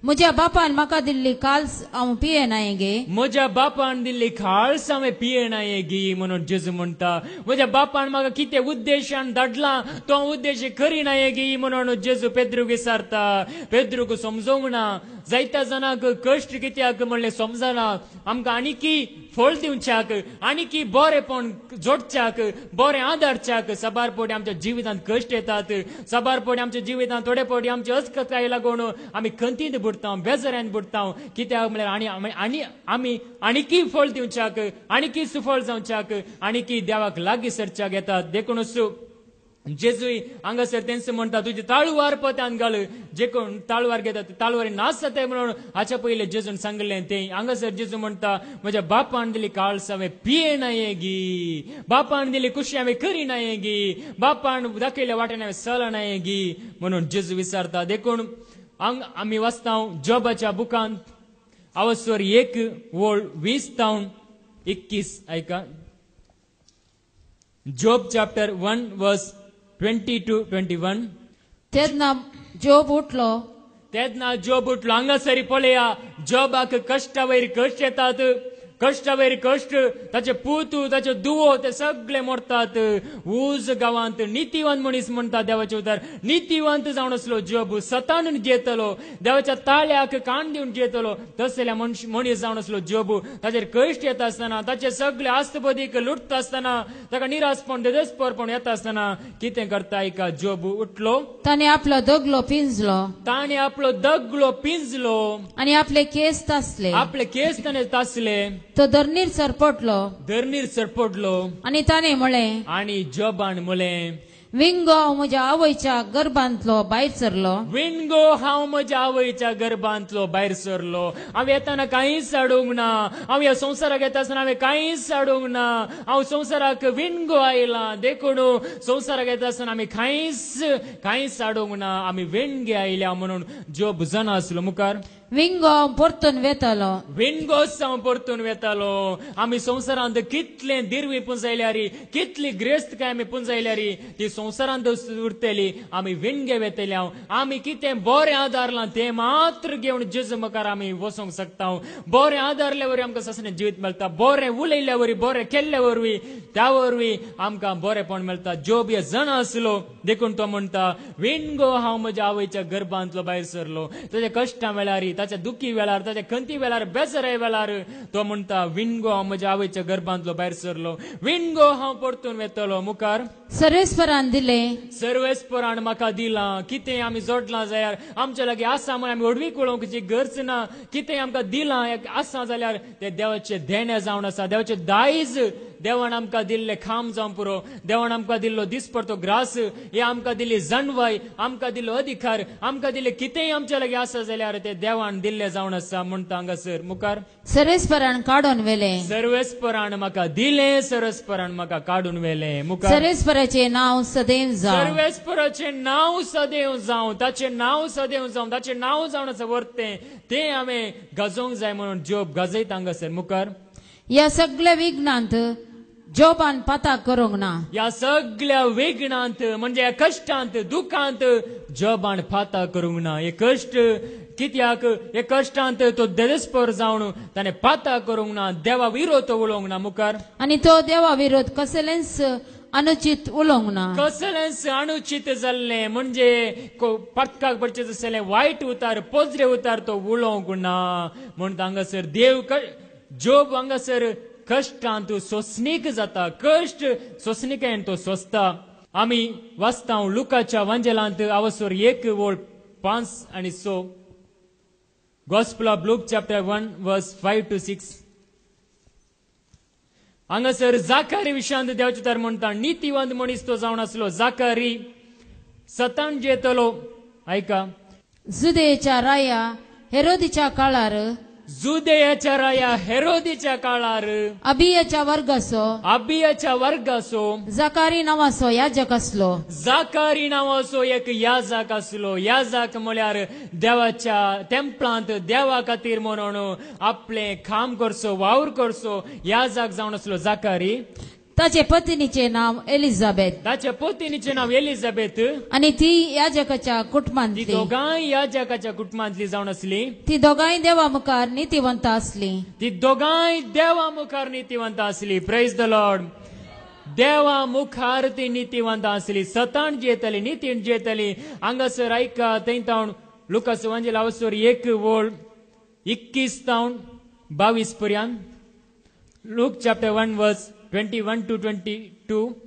म्हज्या बापान म्हाका दिल्ली काल्स हांव पियेनाये गे म्हज्या बापान दिल्ली खाळस हांवें पियेनाये गी म्हणून जेजू म्हणटा म्हज्या बापान म्हाका कितें उद्देशान धाडला तो उद्देश करिनाये गी म्हणून जेजू पेद्रूक विचारता पेद्रूक समजोंक ना जायत्या जाणांक कश्ट कित्याक म्हणलें समजना आमकां आनीकी फळ दिवच्याक आनीकी बरेपण जोडच्याक बरें आदारच्याक सबार पोटी आमच्या जिवितांत कश्ट येतात सबार पोटी आमच्या जिवितांत थोडे पोटी आमचे अस्कताय लागून आमी खंतींत बुडता बेजाऱ्यान बुडता कित्याक म्हळ्यार आमी आनीकी फळ दिवच्याक आनीकी सुफळ जावच्याक आनीकी देवाक लागीं सरच्याक येतात देखूनच जेजूय हांगासर तेंच म्हणटा तुजी ताळवार पोत्यान घाल जे कोण ताळवार घेतात ताळवारी नाश जाताय म्हणून हाच्या पयले जेजून सांगलें तें हांगासर जेजू म्हणटा म्हज्या बापान दिली काळस हांवें पियेनाये गी बापान दिली खुशी हांवें करिनाये गी बापान दाखयल्या वाटेन हांवें चलनाये गी म्हणून जेजू विचारता देखून आमी वाचता जॉबाच्या बुकांत अवस्वर 1 वोळ 20:21 आयका जॉब चॅप्टर 1 वर्स 20 to 21 तेन्ना जोब उठलो तेन्ना जॉब उठलो हांगासरी पळया जॉबाक कश्टा वयर कश्ट येतात कष्टा वयर कष्ट ताचे पुतू ताचे दुवो ते सगळे मरतात उज गांवांत नितीवंत मनीस म्हणटा देवाचे उतार नितीवंत जावन असलो जॉब सतान जेतलो देवाच्या ताळ्याक कान दिवन जेतलो तसल्या मनीस जावन असलो जॉब ताचेर कश्ट येता आसतना ताचे सगळे आस्तबदीक लुटता आसतना ताका निराशपण देस्परपण येता आसतना कितें करता एका जॉब उठलो ताणे आपलो दोगलो पिंजलो ताणे आपलो दगलो पिंजलो आणि आपले केस तासले आपले केस ताणे तासले तो धरणीर सरपटलो धरणीर सरपडलो आणि ताणे म्हळें आणि जॉबान म्हळें विंगो हांव म्हज्या आवयच्या गर्भांतलो भायर सरलो विणगो हांव म्हज्या आवयच्या गर्भांतलो भायर सरलो हांव येताना कांयच साडूंक ना हांव ह्या संवसाराक येता आसतना हांवें कांयच साडूंक ना हांव संवसाराक विणगो आयला देखून संवसाराक येता आसतना आमी कांयच साडूंक ना आमी विणगे आयल्या म्हणून जॉब जाणा आसलो मुखार विंगो हांव परतून वेतलो विणगोच हांव परतून वेतालो आमी संवसारांत कितले दिरवी पुंजयल्यार कितली ग्रेस्तकाय आमी पुंजयल्यार ती संवसारांत उरतली आमी विणगे वेतले आमी कितें बरें आदारलां तें मात्र घेवन जेजू मुखार आमी वचूंक शकता बरें आदारल्या वरवीं आमकां ससणें जिवीत मेळटा बरें उलयल्या वरवीं बरें केल्ल्या वरवीं त्या वरवीं आमकां बरेंपण मेळटा जॉब हे जाणा आसलो देखून तो म्हणटा विणगो हांव म्हज्या आवयच्या गर्भांतलो भायर सरलो ताच्या कश्टां वेळार ताच्या दुखी वेळार ताच्या खंती वेळार बेजारे वेळार तो म्हणटा विणगो हांव म्हज्या आवयच्या गर्भांतलो भायर सरलो विणगो हांव परतून वेतलो मुखार सर्वेस्परान दिले सर्वेस्परान म्हाका दिलां कितें आमी जोडलां जाल्यार आमच्या लागीं आसा म्हण आमी ओडवी कळोवंकची गरज ना कितें आमकां दिलां आसा जाल्यार ते देवाचे देणे जावन आसा देवाचे दायज देवान आमकां दिल्ले खांब जावं पुरो देवान आमकां दिल्लो दिसपरतो ग्रास हे आमकां दिल्ली जणवाय आमकां दिल्लो अधिकार आमकां दिल्ले कितेंय आमच्या लागीं आसा जाल्यार ते देवान दिल्ले जावन आसा म्हणटा हांगासर मुखार सर्वेस्परान काडून वेले सर्वेस्परान म्हाका दिलें सर्वेस्परान म्हाका काडून वेलें मुखार सर्वेस्पराचे नांव सदैव जावं सर्वेस्पराचें नांव सदैव जावं ताचें नांव सदैव जावं ताचें नांव जावन आसा वर्तें तें हांवें गाजोवंक जाय म्हणून जॉब गाजयता हांगासर मुखार ह्या सगळ्या विघ्नांत जॉबान पाता करूंक ना ह्या सगळ्या विघ्नांत म्हणजे ह्या कश्टांत दुखांत जॉबान पाता करूंक ना हे कश्ट कित्याक हे कश्टांत तो देस्पर जावन ताणें पाता करूंक ना देवा विरोध उलोवंक ना मुखार आणि तो देवा विरोध कसलेंच अनुचित उलोवंक ना कसलेंच अनुचित जाल्लें म्हणजे पटकाक पडचें आसलें वायट उतार पोजरे उतार तो उलोवंक ना म्हणटा हांगासर देव जॉब हांगासर कश्टांत सोंसणीक जाता कश्ट सोंसणीकेन तो सोंसता आमी वाचता लुकाच्या वांजेलांत आवसोर 1:5 आणि 6 Gospel of Luke chapter 1 verse 5 to 6 हांगासर जाकारी विशयांत देवाचे उतार म्हणटा नितीवंत मनीस तो जावन आसलो जाकारी सतान जेतलो ऐका जुदेच्या राया हेरोदीच्या काळार जुदेयाच्या राया हेरोदीच्या काळार अबियाच्या वर्गासो जाकारी नावाचो याजक असलो जाकारी नावाचो एक याजक आसलो याजक म्हळ्यार देवाच्या टेंपलांत देवा खातीर म्हणून आपले काम करचो वावर करचो याजक जावन आसलो जाकारी ताचे पत्नीचे नाव एलिझाबेथ ताच्या पत्नीचे नाव एलिझाबेथ आणि ती याजकाच्या कुटुंबांतली दोगांय याजकाच्या कुटुंबांतली जावन आसली ती दोगांय देवा मुखार नितीवंत आसली ती दोगांय देवा मुखार नितीवंत आसली प्रेज द लॉर्ड देवा मुखार ती नितीवंत आसली सतान जेतली नितीन जेतली हांगासर ऐका थंय लुकास वांजेल आवसोर 1:21 पर्यंत लूक चॅप्टर 1 वर्स 21 to 22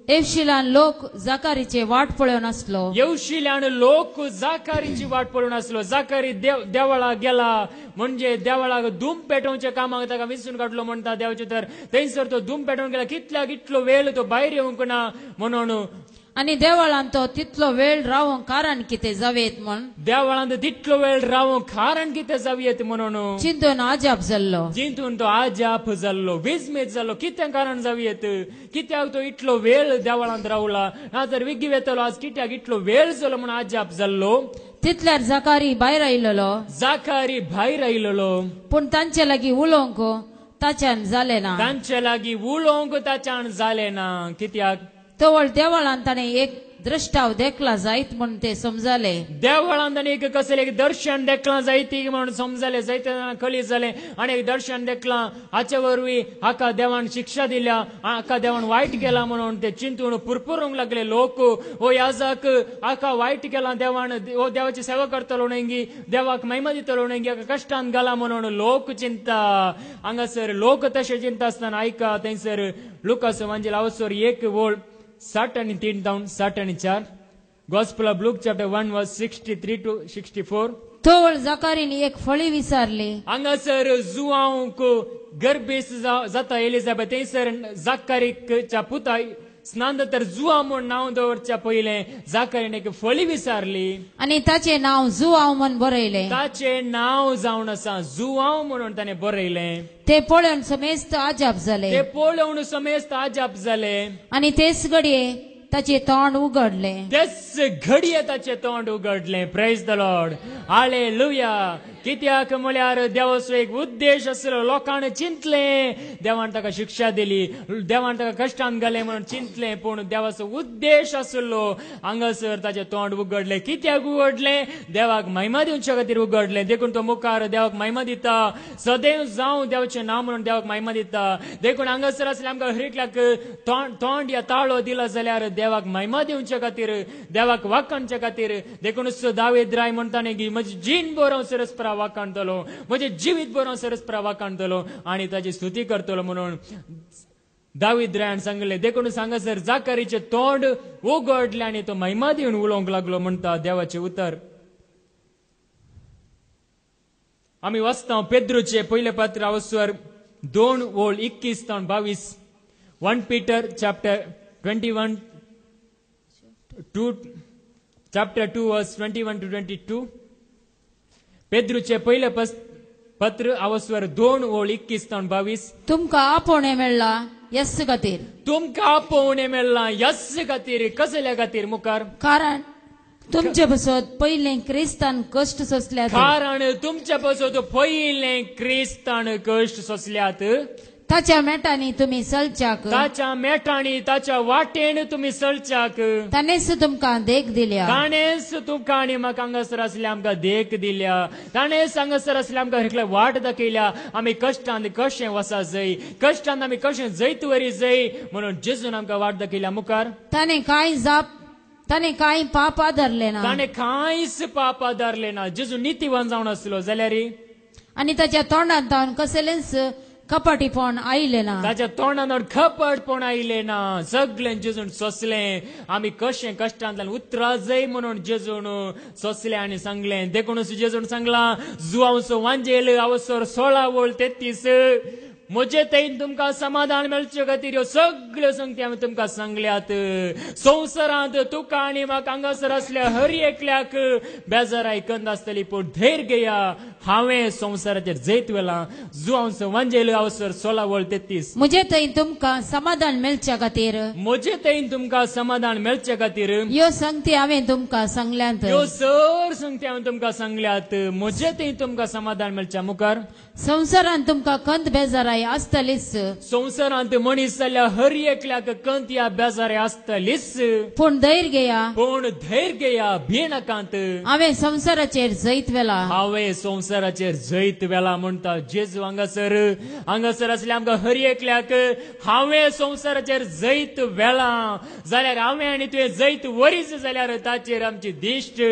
एवशिलान लोक जाकारीचे वाट पळोवन आसलो येवशिल्यान लोक जाकारीची वाट पळोवन आसलो जाकारी देवळाक गेला म्हणजे देवळाक धूम पेटोवच्या कामाक ताका विसरून काडलो म्हणटा देवाचे तर थंयसर तो धूम पेटोवन गेला कितल्याक इतलो वेळ तो भायर येवंक ना म्हणून आणि देवळांत तो तितलो वेळ रावंक कारण कितें जावेत म्हण देवळांत तितलो वेळ रावंक कारण कितें जावयेत म्हणून चिंतून आजाप जाल्लो चिंतून तो आजाप जाल्लो विस्मीत जाल्लो कितें कारण जावयेत कित्याक तो इतलो वेळ देवळांत रावला नाजाल्यार विगी वेतलो आज कित्याक इतलो वेळ जालो म्हण आजाप जाल्लो तितल्यार जाकारी भायर आयिल्लो पूण तांचे लागीं उलोवंक ताच्यान जालें ना तांचे लागीं उलोवंक ताच्यान जालें ना कित्याक तवळ देवळांत ताणें एक द्रष्टाव देखला जायत म्हणून ते समजाले देवळांत एक कसले एक दर्शन देखला जायती म्हणून समजाले जायते कळी जाले आणि एक दर्शन देखला हाचे वरवीं हाका देवान शिक्षा दिल्या हाका देवान वाईट केला म्हणून ते चिंतून पुरपुरूंक लागले लोक ओ याजक हाका वाईट केला देवान ओ देवाची सेवा करतलो नेंगी देवाक महिमा दितलो नेंगी हाका कष्टान घाला म्हणून लोक चिंता हांगासर लोक तशे चिंता आसतना ऐका थंयसर लुकास वांजेल हांगासर एक वोळ 60 आणि 3 जावन 60 आणि 4 Gospel of Luke chapter 1 verse 63 to 64 तोवळ जकारीन एक फळी विचारली हांगासर जुआंक गर्भेस जाता एलिझाबेथ थंयसर जाकारीच्या पुताय स्नानदर जुआ म्हूण नांव दवरच्या पयलें जाकारीन एक फळी विचारली आणि ताचे नाव जुआव म्हूण बरयले ताचे नाव जावन आसा जुआंव म्हणून ताणें बरयलें ते पळोवन समेस्त आजाप जाले ते पळोवन समेस्त आजाप जाले आणि तेच घडये ताचे तोंड उघडले तेच घडये ताचे तोंड उघडले प्रेज द लॉर्ड हालेलुया कित्याक म्हळ्यार देवाचो एक उद्देश आसलो लोकांनी चिंतले देवान ताका शिक्षा दिली देवान ताका कश्टान घाले म्हणून चिंतले पूण देवाचो उद्देश आसलो हांगासर ताचे तोंड उघडले कित्याक उघडले देवाक महिमा दिवच्या खातीर उघडले देखून तो मुखार देवाक महिमा दिता सदैव जावं देवाचें नांव म्हणून देवाक महिमा दिता देखून हांगासर आसले आमकां हरेकल्याक तोंड या ताळो दिला जाल्यार देवाक महिमा दिवच्या खातीर देवाक वाखणच्या खातीर देखून दावीद राय म्हणटाने की म्हजी जीण बरो सरस्परा वाखाणतलो म्हजे जिवीत बरो सरस्परा वाखाणतलो आनी ताची स्तुती करतलो म्हणून दावीद रायान सांगले देखून हांगासर जाकारीचे तोंड उगडले आनी तो महिमा दिवन उलोवंक लागलो म्हणटा देवाचे उतर आमी वाचता पेद्रूचे पयले पत्र हांगासर 2:21-22 1 Peter chapter 21 chapter 2 verse 21 to 22 पेद्रूचे पहिले पत्र हांगासर 2:21-22 तुमकां आपोवणे मेळ्ळा यस खातीर तुमकां आपोवणे मेळ्ळा यस खातीर कसल्या खातीर मुखार कारण तुमचे बसत पयले क्रिस्तान कष्ट सोंसल्यात कारण तुमच्या बसत पयले क्रिस्तान कष्ट सोंसल्यात ताच्या मेटांनी तुम्ही चलच्याक ताच्या मेटांनी ताच्या वाटेन तुम्ही चलच्याक ताणेच तुमकां देख दिल्या ताणेच तुमकां आनी म्हाका हांगासर आसले आमकां देख दिल्या ताणेच हांगासर आसले आमकां हरेकल्या वाट दाखयल्या आमी कश्टान कशें वसा जाय कश्टान आमी कशें जैत वरी जाय म्हणून जेजून आमकां वाट दाखयल्या मुखार ताणे कांय पाप आदारले ना ताणें कांयच पाप आदारले ना जेजू नितीवान जावन आसलो जाल्यार आनी ताच्या तोंडांत तावन कसलेंच कपटीपण आयले ना ताच्या तोंडान खपटपण आयले ना सगळें जेजून सोंसलें आमी कशें कश्टांतल्यान उतरा जाय म्हणून जेजून सोंसलें आनी सांगलें देखून जेजून सांगलां जुआंचो वांजेल हांगासर 16:33 म्हजे थंय तुमकां समाधान मेळचे खातीर ह्यो सगळ्यो संगती हांवें तुमकां सांगल्यात संवसारांत तुका आनी म्हाका हांगासर आसल्या हर एकल्याक बेजार आयकंद आसतली पूण धैर्य घेया हांवें संवसाराचेर जैत वेलां जुआंचो वांजेल हांगासर 16:33 म्हजे थंय तुमकां समाधान मेळच्या खातीर म्हजे थंय तुमकां समाधान मेळचे खातीर ह्यो संगती हांवें तुमकां सांगल्यात ह्यो सर संगती हांवें तुमकां सांगल्यात म्हजे थंय तुमकां समाधान मेळच्या मुखार संवसारांत तुमकां कंत बेजाराय आसतलीच संवसारांत मनीस जाल्यार हर एकल्याक कंत या बेजारी आसतलीच पूण धैर्य घेया भिनाकांत हांवें संवसाराचेर जैत वेला हांवें संवसाराचेर जैत वेला म्हणटा जेजू हांगासर आसले आमकां हर एकल्याक हांवें संवसाराचेर जैत वेला जाल्यार हांवें आनी तुवें जैत वरीच जाल्यार ताचेर आमची दिश्ट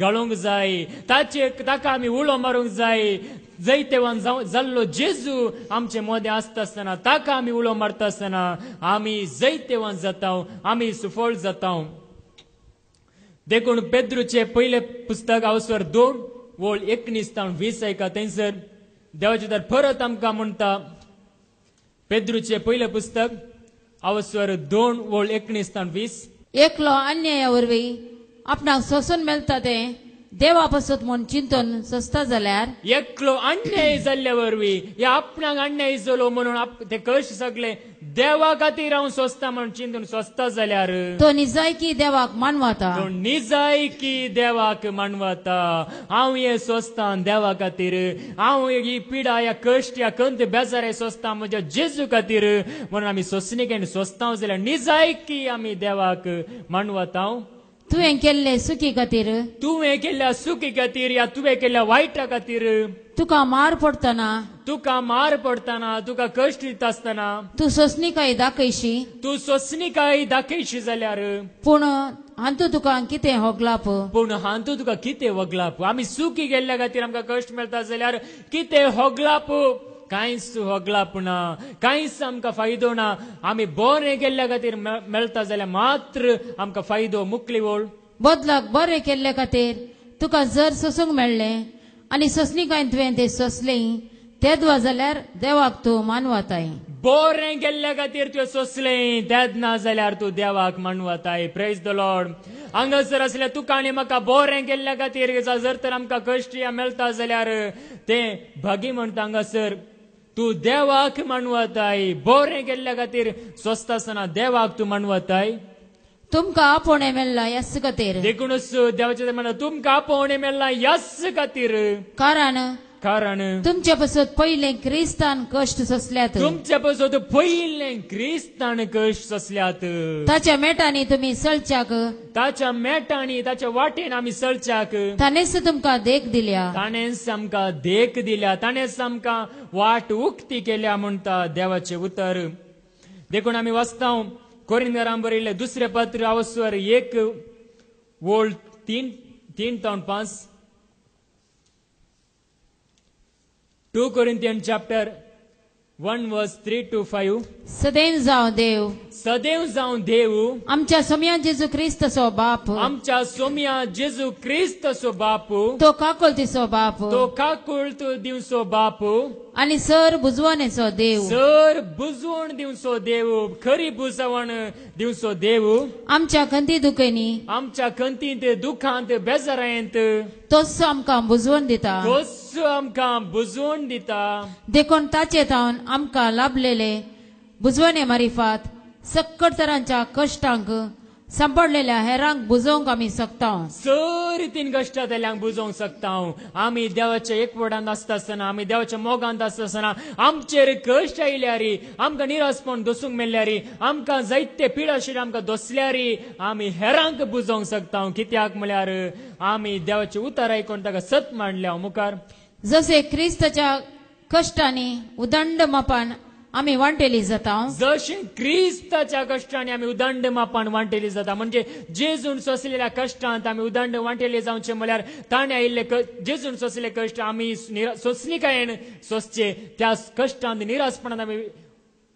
घालूंक जाय ताका आमी उलो मारूंक जाय जैतेवान जाल्लो जेजू आमचे मदें आसता आसतना ताका आमी उलो मारता आसतना आमी जैतेवान जाता आमी सुफळ जाता देखून पेद्रूचे पयले पुस्तक हांगासर 2:19-20 ऐका थंयसर देवाचे तर परत आमकां म्हणटा पेद्रूचे पयले पुस्तक हांगासर 2:19-20 एकलो अन्याया वरवीं आपणाक सोसून मेळटा तें देवा पासत म्हूण चिंतून सोंसता जाल्यार एकलो अन्याय जाल्ल्या वरवीं या आपणाक अन्याय जालो म्हणून ते कश्ट सगळे देवा खातीर हांव सोंसता म्हण चिंतून सोंसता जाल्यार तो निजायकी देवाक मानवता. तो निजायकी देवाक मानवता. हांव हे सोंसता देवा खातीर, हांव ही पिडा ह्या कश्ट ह्या खंत बेजार सोंसता म्हज्या जेजू खातीर म्हणून आमी सोंसणीकेन सोंसता जाल्यार निजायकी आमी देवाक मानवता. तुवें केल्ले सुखी खातीर, तुवें केल्ल्या सुखी खातीर या तुवें केल्ल्या वायटा खातीर, तुका मार पडतना, तुका मार पडतना, तुका कश्ट दिता आसतना तू सोंसणीकाय दाखयशी, तू सोंसणीकाय दाखयशी जाल्यार पूण हांतू तुका कितें होगलाप. पूण हांतू तुका कितें वगलाप. आमी सुखी गेल्ल्या खातीर आमकां कश्ट मेळटा जाल्यार कितें होगलाप. कांयच होगलाप ना, कांयच आमकां फायदो ना. आमी बरें गेल्ल्या खातीर मेळटा जाल्यार मात्र आमकां फायदो मुकली ओळ. बदलाक बरें केल्ले खातीर तुका जर सोसूंक मेळ्ळें आनी सोंसणीकाय तुवें तें सोंसलें तेदवा जाल्यार देवाक तूं मानवताय. बरें गेल्ल्या खातीर तुवें सोंसलें तेद ना जाल्यार तूं देवाक मानवताय. Praise the Lord. हांगासर असल्या तुका आनी म्हाका बरें गेल्ल्या खातीर जर तर आमकां कश्ट मेळटा जाल्यार तें भागी म्हणटा हांगासर तूं देवाक मानवताय. बरें गेल्ल्या खातीर सोंसता आसतना देवाक तूं मानवताय. तुमकां आपोवणें मेळ्ळां ह्याच खातीर, देखूनच देवाचें म्हणटा तुमकां आपोवणें मेळ्ळां ह्याच खातीर. कारण तुमचे पासून पयलें क्रिस्तान कश्ट सोंसल्यात, तुमच्या पासून पयलें क्रिस्तान कश्ट सोंसल्यात. ताच्या मेटांनी तुमी सळच्याक, ताच्या मेटांनी ताच्या वाटेन आमी चलच्याक ताणेच तुमकां देख दिल्या. ताणेंच आमकां देख दिल्या, ताणेंच आमकां वाट उक्ती केल्या म्हणटा देवाचें उतर. देखून आमी वाचता कोरिंथांक बरयल्लें दुसरें पत्र अवस्वर 1:3-5. 2 Corinthians chapter 1:3-5. सदैव जावं देव आमच्या सोम्या जेजू क्रिस्तचो बाप, आमच्या सोम्या जेजू क्रिस्तचो बाप, तो काकुळतीचो बाप, तो काकुळत दिवचो बाप आनी सर बुजवणेचो देव, सर बुजवण दिवचो देव, खरी बुजवण दिवचो देव. आमच्या खंती दुखेनी, आमच्या खंतींत दुखांत बेजारांत तोच आमकां बुजवण दिता, तोच आमकां बुजवण दिता. देखून ताचे तावन आमकां लाभलेले बुजवणे मारिफात सक्कट तरांच्या कश्टांक सांपडलेल्या हेरांक बुजोवंक आमी शकता. सर रितीन कश्टां तेल्यांक बुजोवंक शकता. आमी देवाच्या एकवटांत आसता आसतना, आमी देवाच्या मोगांत आसता आसतना आमचेर कश्ट आयल्यार, आमकां निरासपण दोसूंक मेळ्ळ्यार, आमकां जायते पिडाशिर आमकां दोसल्यार आमी हेरांक बुजोवंक शकता. कित्याक म्हळ्यार आमी देवाचे उतर आयकून ताका सत मांडल्या मुखार. जसे क्रिस्ताच्या कश्टांनी उदंड मापान आमी वांटेली जाता, जशें क्रिस्ताच्या कश्टांनी आमी उदंड मापान वांटेली जाता. म्हणजे जेजून सोंसलेल्या कश्टांत आमी उदंड वांटेले जावचे म्हळ्यार ताणें आयिल्ले जेजून सोंसले कश्ट आमी सोंसणीकायेन सोंसचे. त्या कश्टांत निरासपणांत आमी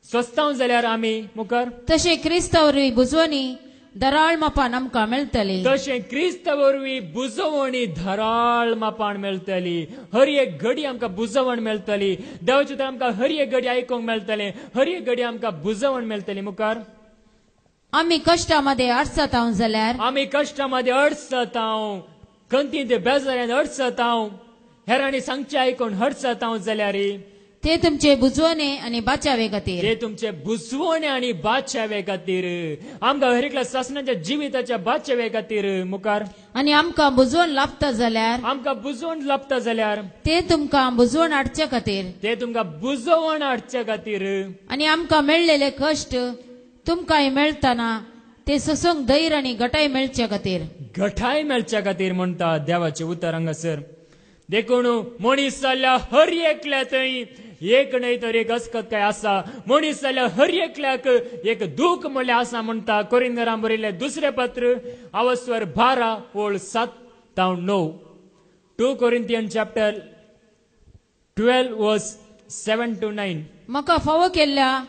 सोंसता जाल्यार आमी मुखार तशें क्रिस्ता वरवीं बुजवणी धराळ मापान आमकां मेळटली. तशें क्रिस्ता वरवीं बुजवणी धराळ मापान मेळटली. हर एक घडी आमकां बुजवण मेळटली. देवाचे तर आमकां हर एक घडी आयकूंक मेळटलें, हर एक घडी आमकां बुजवण मेळटली मुखार. आमी कश्टा मध्ये अडचतां जाल्यार, आमी कश्टां मध्ये अडचता, खंतींत बेजाऱ्यान अडचता, हेरांनी सांगचे आयकून अडचता जाल्यार ते तुमचे बुजवणे आनी बाचावे खातीर, ते तुमचे बुजवणे आनी बाचावे खातीर, आमकां हर एकल्या सासणाच्या जिविताच्या बाचावे खातीर मुखार. आनी आमकां बुजवण लाभता जाल्यार, आमकां बुजवण लाभता जाल्यार ते तुमकां बुजवण हाडचे खातीर, ते तुमकां बुजवण हाडचे खातीर. आनी आमकां मेळ्ळेले कश्ट तुमकांय मेळटना ते सोसूंक धैर्य आनी घटाय मेळचे खातीर, घटाय मेळच्या खातीर म्हणटा देवाचे उतर हांगासर. देखून मनीस जाल्ल्या हर एकल्या थंय एक न्हय तर एक अस्कत काय आसा. मनीस जाल्यार हर एकल्याक एक दूख म्हणल्यार आसा म्हणटा कोरिंथांक बरयल्लें दुसरें पत्र अवस्वर 12:7-9. 2 Corinthians chapter 12:7-9. म्हाका फावो केल्ल्या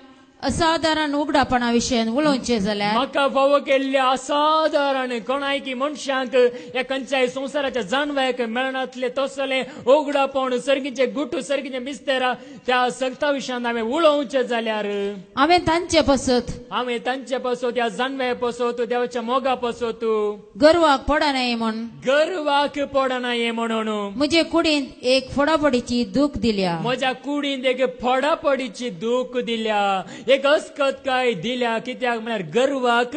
असाधारण उगडापणा विशयन उलोवचें जाल्यार, म्हाका फावो केल्ल्या असाधारण कोणायकी मनशांक ह्या खंयच्याय संवसाराच्या जाणव्याक मेळनातले तसले उगडापण, सर्गीचे गुटू, सर्गीचे मिस्तेरा त्या सगता विशयान हांवें उलोवचें जाल्यार हांवें तांचे पासत ह्या जाणव्या पासत देवाच्या मोगा पासत गर्वाक पडना म्हण, गर्वाक पडना ये म्हणून म्हजे कुडींत एक फोडाफोडीची दूख दिल्या. म्हज्या कुडींत एक फोडाफोडीची दूख दिल्या. एक अस्कत काय दिल्या कित्याक म्हळ्यार गर्वाक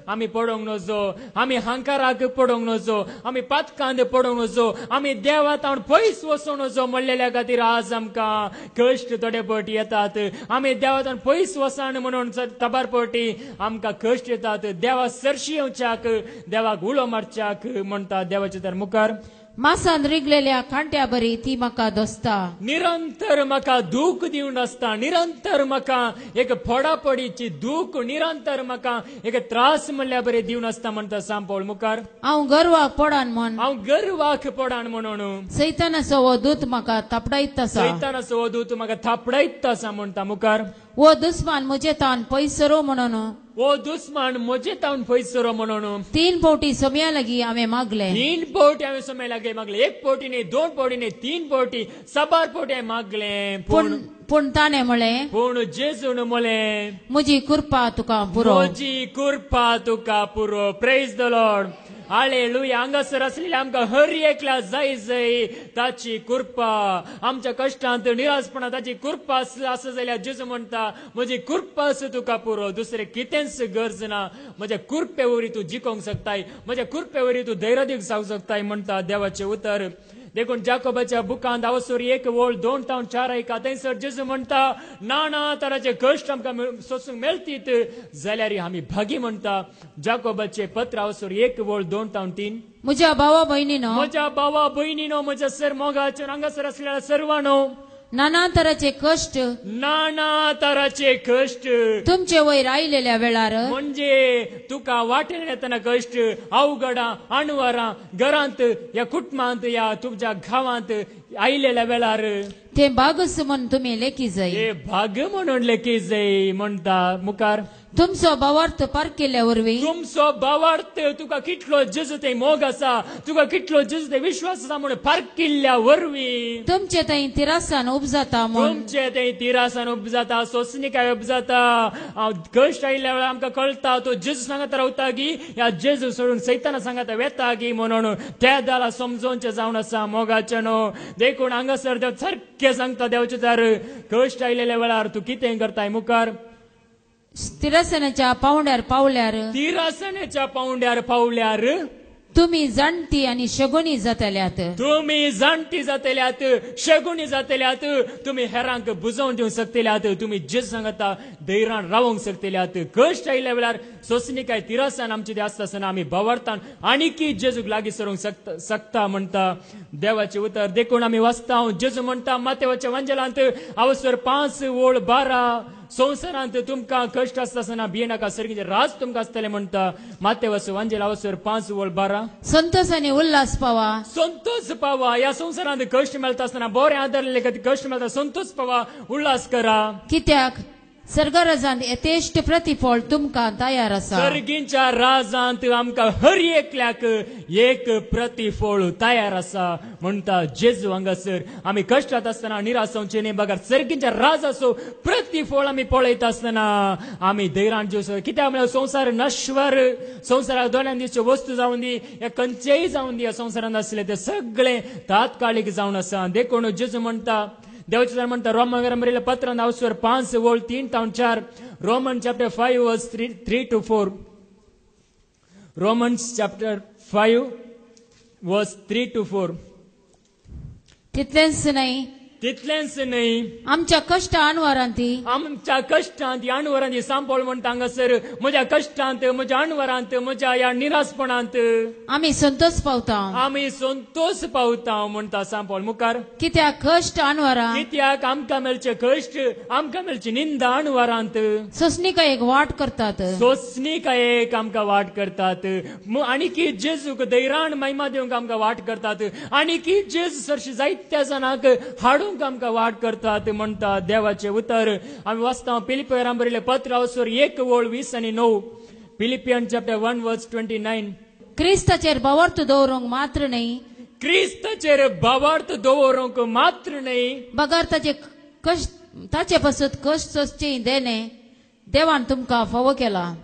आमी पडोंक नजो, आमी हांकाराक पडोंक नजो, आमी पातकांत पडोंक नजो, आमी देवातावन पयस वचोंक नजो म्हणलेल्या खातीर आज आमकां कश्ट थोडे पट येतात. आमी देवातावन पयस वचन म्हणून तबार पटी आमकां कश्ट येतात. देवा सरशी येवच्याक, देवाक उलो मारच्याक म्हणटा देवाचे तर मुखार. मासान रिगलेल्या कांट्या बरी ती म्हाका दोस्ता. निरंतर म्हाका दूख दिवन आसता, निरंतर म्हाका एक फोडाफोडीची दूख, निरंतर म्हाका एक त्रास म्हणल्या बरे दिवन आसता म्हणटा सांपळ मुखार. हांव गर्वाक पडान म्हण हांव गर्वाक पडान म्हणून सैतानाचो वो दूत म्हाका थापडायत आसा. सैतानाचो हो दूत म्हाका थापडायत आसा म्हणटा मुखार. वो दुस्मान म्हजे तान पयसरो म्हणून ओ दुस्मान म्हजे तावन पयसरो म्हणून 3 फावटी सोम्या लागीं हांवें मागले. 3 फावटी हांवें समय लागे मागले. 1 फावटी न्ही, 2 फावटी न्ही, 3 फावटी, 7 फावटी हांवें मागले. पूण ताणें म्हळें, पूण जेजून म्हळें, म्हजी कृपा तुका पुरो. म्हजी कृपा तुका पुरो. Praise the Lord. हालेलुया. हांगासर आसलेल्या आमकां हर एकल्या जाय जाय ताची कृपा. आमच्या कश्टांत निराशपणांत ताची कृपा आसा जाल्यार जेजू म्हणटा म्हजी कृपा आसा तुका पुरो. दुसरें कितेंच गरज ना. म्हज्या कृपे वरी तूं जिखोंक शकताय, म्हज्या कृपे वरी तूं धैर्य दिवंक शकताय म्हणटा देवाचें उतर. देखून जाकोबाच्या बुकांत आवसोर 1:2-4 ऐका. थंयसर जेजू म्हणटा नाना तराचे कश्ट आमकां सोसूंक मेळटीत जाल्यार आमी भागी म्हणटा. जाकोबाचे पत्र आवसोर 1:2-3. म्हज्या भावा भयणीनो, म्हज्या भावा भयणीनो, म्हज्या सर मोगाच्या हांगासर आसलेल्या सर्वांनो, नाना तराचे कश्ट नाना तराचे कश्ट तुमचे वयर आयलेल्या वेळार म्हणजे तुका वाटेन येतना कश्ट, अवघडां, अणवरां घरांत, या कुटुंबांत, या तुमच्या गांवांत आयलेल्या वेळार ते भागस म्हण तुमी लेखी जाय. हे भाग म्हणून लेखी जाय म्हणटा मुखार. तुमचो भावार्थ पारकेल्या वरवीं तुमचो भावार्थ तुका कितलो जेजू ते मोग आसा, तुका कितलो जेजू ते विश्वास आसा म्हणून पारकिल्ल्या वरवीं तुमचे थंय तिरासान उपजाता म्हूण तुमचे ते तिरासान उपजाता, सोसणीकाय उपजाता. कश्ट आयिल्ल्या वेळार आमकां कळटा तो जेजू सांगत रावता की ह्या जेजू सोडून सैताना सांगता वेता की म्हणून त्या दाला समजोवचें जावन आसा मोगाचें न्हू. देखून हांगासर देव सारकें सांगता देवाचे तर कश्ट आयिल्ल्या वेळार तूं कितें करताय मुखार. तिरासनाच्या पावंड्यार पावल्यार तिरासनाच्या पावंड्यार पावल्यार तुमी जाणटी आनी शगुनी जातल्यात. तुम्ही जाणटी जातल्यात, शगुनी जातल्यात, तुम्ही हेरांक बुजोवन दिवंक शकतल्यात, तुम्ही जेजू सांगता धैर्यान रावंक शकतल्यात. कश्ट आयिल्ल्या वेळार सोसणीकाय तिरासान आमची ते आसता आसतना आमी भावार्थान आनीकी जेजूक लागीं सरूंक शकता म्हणटा देवाचे उतर. देखून आमी वाचता जेजू म्हणटा मातेवाच्या वांजेलांत आवसर 5:12 संवसारांत तुमकां कश्ट आसता आसतना भियेनाका, सर्गीचे राज तुमकां आसतलें म्हणटा मातेवाचो वांजेल आवसर 5:12. संतोष आनी उल्हास पावा, संतोष पावा. ह्या संवसारांत कश्ट मेळटा आसतना बरें आदारलेले खातीर कश्ट मेळटा, संतोष पावा, उल्हास करा. कित्याक सर्गराजांत यथेश्ट प्रतिफळ तुमकां तयार आसा. सर्गींच्या राजांत आमकां हर एकल्याक एक प्रतिफळ तयार आसा म्हणटा जेजू हांगासर. आमी कश्टांत आसतना निराश जावचें न्ही, बघा सर्गींच्या राजाचो प्रतिफळ आमी पळयता आसतना आमी धैर्यान जिवचो. कित्याक म्हळ्यार संवसार नश्वर, संवसाराक दोनां दिसच्यो वस्तू जावन दी, या खंयचेय जावन दी, ह्या संवसारांत आसले ते सगळे तात्काळीक जावन आसा. देखून जेजू म्हणटा देवाचे म्हणटा रोमांत पत्रांत आवसर 5:3-4. Roman chapter 5:3-4. Romans chapter 5:3-4. तितलेंच न्हय, तितलेंच न्हय, आमच्या कश्ट अणवरांती, आमच्या कश्टांत ह्या अणवरांत सांपळ म्हणटा हांगासर म्हज्या कश्टांत, म्हज्या अणवरांत, म्हज्या ह्या निराशपणांत आमी संतोष पावता. आमी संतोष पावता म्हणटा सांपळ मुखार. कित्याक कश्ट अणवरां कित्याक आमकां मेळचे कश्ट, आमकां मेळची निंदा अणवरांत सोसणीकाय एक वाट करतात. सोसणीकायेक आमकां वाट करतात. आनी की जेजूक धैर्यान महिमा दिवंक आमकां वाट करतात. आनी की जेजू सरशी जायत्या जाणांक हाडूंक आमकां वाट करतात म्हणटा देवाचे उतर. आमी वाचता फिलिपियरांक बरयलें पत्र आवसर 1:20-9. Philippian chapter 1:29. क्रिस्ताचेर भावार्थ दवरूंक मात्र न्हय, क्रिस्ताचेर भावार्थ दवरूंक मात्र न्हय, बगार ताचे पासून कश्ट सोसचें देणे देवान तुमकां फावो केला.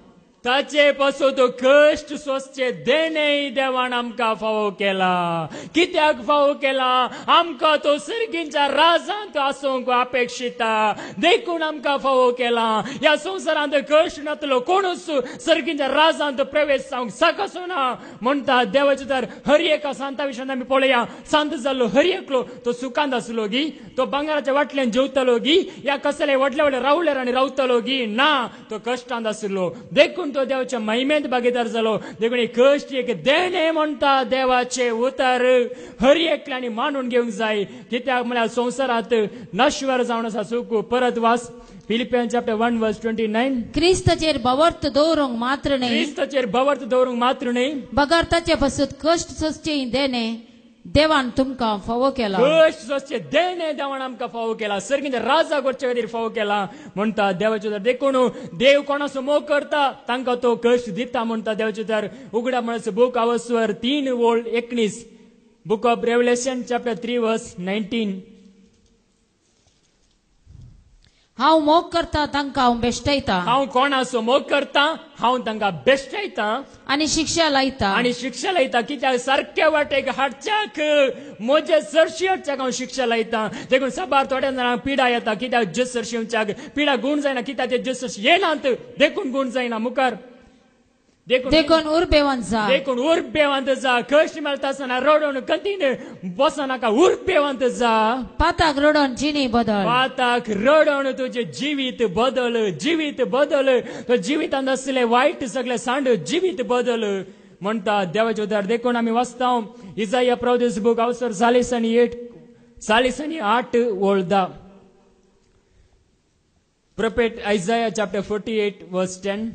ताचे पासून तो कष्ट सोंसचे देणे देवान आमकां फावो केला. कित्याक फावो केला? आमकां तो सर्गींच्या राजांत आसूंक अपेक्षिता देखून आमकां फावो केला. ह्या संवसारांत कश्ट नातलो कोणूच सर्गींच्या राजांत प्रवेश जावंक शकचो ना म्हणटा देवाचे. तर हर एका सांता विशयान आमी पळया. सांत जाल्लो हर एकलो तो सुखांत आसलो गी, तो भांगराच्या वाटल्यान जेवतलो गी, या कसले व्हडले व्हडले रावलेर आनी रावतलो गी ना, तो कश्टांत आसलो देखून तो देवाच्या महिमेंत भागीदार जालो. देखून कश्ट एक देणे म्हणटा देवाचे उतर हर एकल्यानी मानून घेवंक जाय. कित्याक म्हळ्यार संवसारांत नश्वर जावन आसा सुख. परत वास फिलिपियन्स चॅप्टर 1:29. क्रिस्ताचेर बवर्त दवरूंक मात्र न्ही, क्रिस्ताचेर बवर्त दवरूंक मात्र न्ही, बगार ताचे पासून कश्ट सोंसचे देणे देवान तुमकां फावो केला. कश्ट सोंसचे देणे देवान आमकां फावो केला. सर्गींच्या राजा करचे खातीर फावो केला म्हणटा देवाचे. तर देखून देव कोणाचो मोग करता तांकां तो कश्ट दिता म्हणटा देवाचे. तर उगडा म्हणचे बूक आवस्वर 3:19. Book of Revelation chapter 3:19. हांव मोग करता तांकां हांव बेश्टयता, हांव कोणाचो मोग करता हांव तांकां बेश्टयता आनी शिक्षा लायता. आनी शिक्षा लायता. कित्याक सारक्या वाटेक हाडच्याक म्हजे सरशी हाडच्याक हांव शिक्षा लायता. देखून सबार थोड्या जाणांक पिडा येता. कित्याक जस सरशी येवच्याक पिडा गुण जायना. कित्याक ते जस सरशी येनात देखून गुण जायना. मुखार देखून उर्बेवंत जा, देखून उर्बेवंत जा. कश्ट मेळटा आसतना रडोन कथीन बसनाका. उर्बेवंत जा. पाताक रडोन जिणी बदल, पाताक रडोन तुझे जिवीत बदल. जिवीत बदल. तो जिवितांत आसले वायट सगळे सांड जिवीत बदल म्हणटा देवाचे उदार. देखून आमी वाचता इजाया प्रॉफिट्स बूक अवसर 40:8 प्रोफेट आयजाया चॅप्टर 48:10.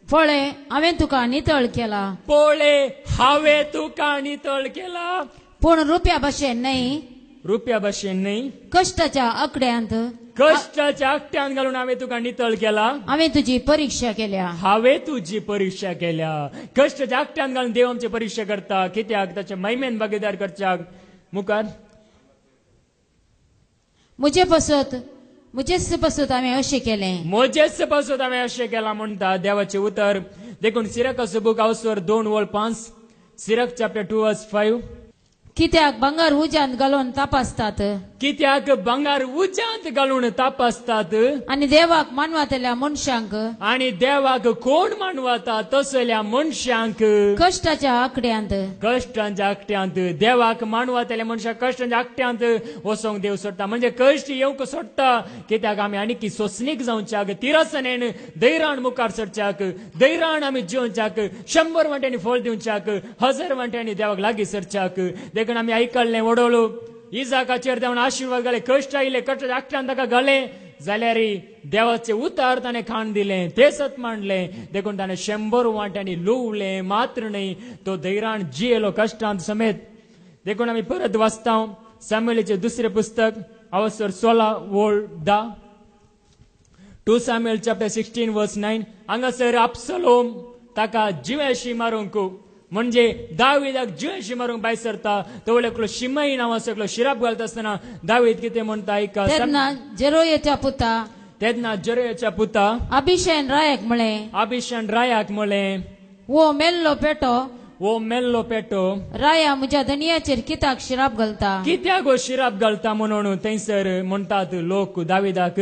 पळय हांवें तुका नितळ केला, पळय हांवें तुका नितळ केला, पूण रुपया भाशेन न्हय, रुपया भाशेन न्हय, कश्टाच्या आंकड्यांत, कश्टाच्या आकट्यान घालून हांवें तुका नितळ केला. हांवें तुजी परीक्षा केल्या. हांवें तुजी परीक्षा केल्या. कश्टाच्या आकट्यान घालून देव आमची परीक्षा करता. कित्याक ताच्या महिमेन भागीदार करच्याक. मुखार मुजेच पासून हांवें अशें केलें, म्हजेच पासून हांवें अशें केलां म्हणटा देवाचे उतर. देखून सिरकाचो बूक अवसर 2:5. सिरक चॅप्टर 2:5. कित्याक भांगर उज्यांत घालून तपासतात, कित्याक भांगर उज्यांत घालून तपासतात, आनी देवाक मानवातल्या मनशांक, आनी देवाक कोण मानवता तसल्या मनशांक कश्टाच्या आंकड्यांत, कश्टांच्या आकट्यांत. देवाक मानवतल्या मनशांक कश्टांच्या आकट्यांत वसोंक देव सोडटा. म्हणजे कश्ट येवंक सोडटा. कित्याक आमी आनी सोंसणीक जावच्याक, तिरसनेन दैराण मुखार सरच्याक, दैराण आमी जिवच्याक, 100 वांट्यांनी फळ दिवच्याक, 1000 वांट्यांनी देवाक लागीं सरच्याक. देखून आमी आयकल्लें वडोलो इजाकाचेर देवान आशिर्वाद घाले. कश्ट आयले, कश्टाच्या आकट्यान ताका घाले जाल्यार देवाचे उतार ताणें खाण दिलें, ते सत मांडलें. देखून ताणें 100 वांट्यांनी लुवलें मात्र न्हय, तो दैराण जियेलो कश्टांत समेत. देखून आमी परत वाचता सामुएलीचें दुसरें पुस्तक अवसर 16:10. 2 Samuel chapter 16:9. हांगासर अब्सलोम ताका जिवेशी मारूंक म्हणजे दावीदाक जिवेशी मारूंक भायर सरता. तो एकलो शिमई नांवाचो एकलो शिराप घालता आसतना दावीद कितें म्हणटा ऐका. तेन्ना जेरोयाच्या पुता अभिशेन रायाक म्हळें, अभिशेन रायाक म्हळें, वो मेल्लो पेटो राया म्हज्या धनियाचेर कित्याक शिराप घालता, कित्याक हो शिराप घालता म्हणून थंयसर म्हणटात लोक दावीदाक,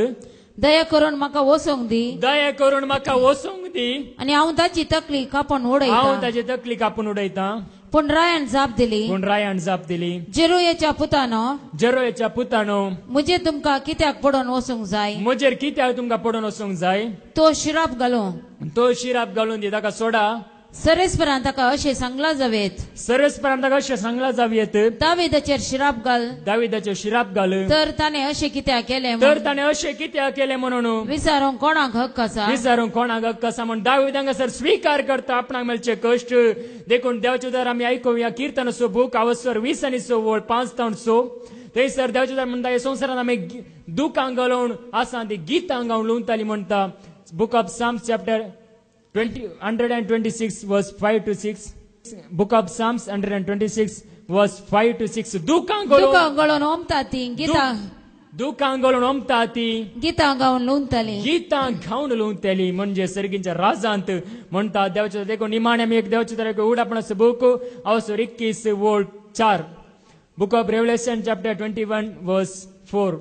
दया करून म्हाका वसोंक दी, दया करून म्हाका वसोंक दी, आनी हांव ताची तकली कापून उडयता. हांव ताची तकली कापून उडयता. पूण रायान जाप दिली, जेरोयाच्या पुतानो, म्हजेर तुमकां कित्याक पडोवन वचूंक जाय, म्हजेर कित्याक तुमकां पडोवन वचूंक जाय, तो शिराप घालून दी ताका सोडा. सरस्परान ताका अशें सांगला जावेत, दाविदाचेर शिराप घाल, तर ताणें अशें कित्याक केलें म्हणून विचारूंक कोणाक हक्क आसा म्हण दावीद हांगासर स्वीकार करता आपणाक मेळचे कश्ट. देखून देवाचे उदार आमी आयकुया किर्तनाचो बूक अवसर 20:5-6. थंयसर देवाचे उदार म्हणटा हे संवसारांत आमी दुखां घालून आसा ती गितां गावन लुंवताली म्हणटा. Book of Psalms chapter 126:5-6. Book of Psalms 126:5-6. दुखां घालून ओमता ती गितां दुखां घालून ओमता ती गितां गावन लुंतली गीतां गावन लुंतली म्हणजे सर्गींच्या राजांत म्हणटा देवाच्या देखो निमाणे आमी एक देवाच्या तरेको उडापणाचो बूक अवसर 21 volt 4 book of revelation chapter 21 वर्स 4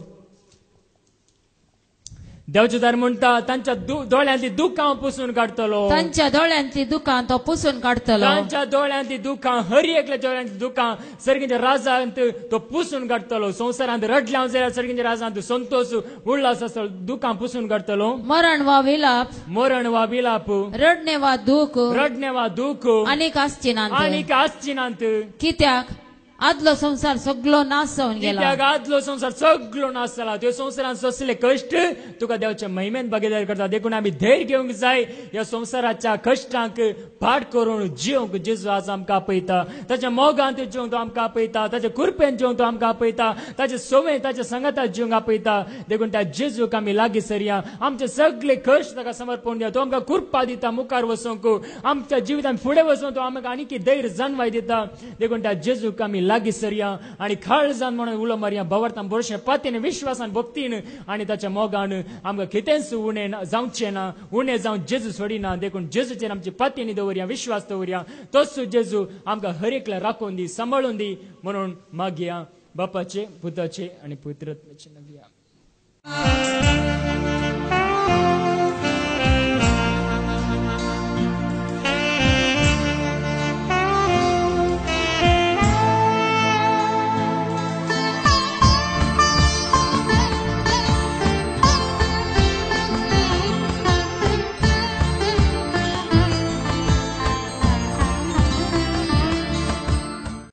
देवाचे दार म्हणटा तांच्या दोळ्यांतली दुखां पुसून काडतलो तांच्या दोळ्यांतली दुखां तो पुसून काडतलो तांच्या दोळ्यांतली दुखां हर एकल्या दोळ्यांतली दुखां सर्गींच्या राजांत तो पुसून काडतलो संवसारांत रडल्या जाल्यार सर्गींच्या राजांत संतोष उल्हास आसतलो दुखां पुसून काडतलो मरण वा विलाप मरण वा विलाप रडणे वा दूख रडणे वा दूख आनीक आसचिनांत आनीक आसचिनांत कित्याक आदलो संसार सगळो नाश जावन गेला कित्याक आदलो संसार सगळो नाश जाला त्यो संवसारांत ससले कश्ट तुका देवाच्या महिमेन भागीदार करता देखून आमी धैर्य घेवंक जाय ह्या संवसाराच्या कश्टांक पाड करून जिवंक जेजू आज आमकां आपयता ताच्या मोगांत जिवंक तो आमकां आपयता ताच्या कृपेन जिवंक तो आमकां आपयता ताचे सोवें ताच्या संगतांत जिवंक आपयता देखून त्या जेजूक आमी लागीं सरया आमचे सगळे कश्ट ताका समर्पण दिया तो आमकां कृपा दिता मुखार वचूंक आमच्या जिवितांत फुडें वचूंक तो आमकां आनीक धैर्य जाणवाय दिता देखून त्या जेजूक आमी लागीं सरया आनी काळजान म्हणून उलो मारया भवार्थान बरोवशें पातयेन विश्वासान भक्तीन आनी ताच्या मोगान आमकां कितेंच उणें जावचें ना उणें जावन जेजू सोडिना देखून जेजूचेर आमची पातयेनी दवरया विश्वास दवरया तोच जेजू आमकां हर एकल्या राखून दी सांबाळून दी म्हणून मागया बापाचे पुताचे आनी पवित्र आत्म्याचे नांवान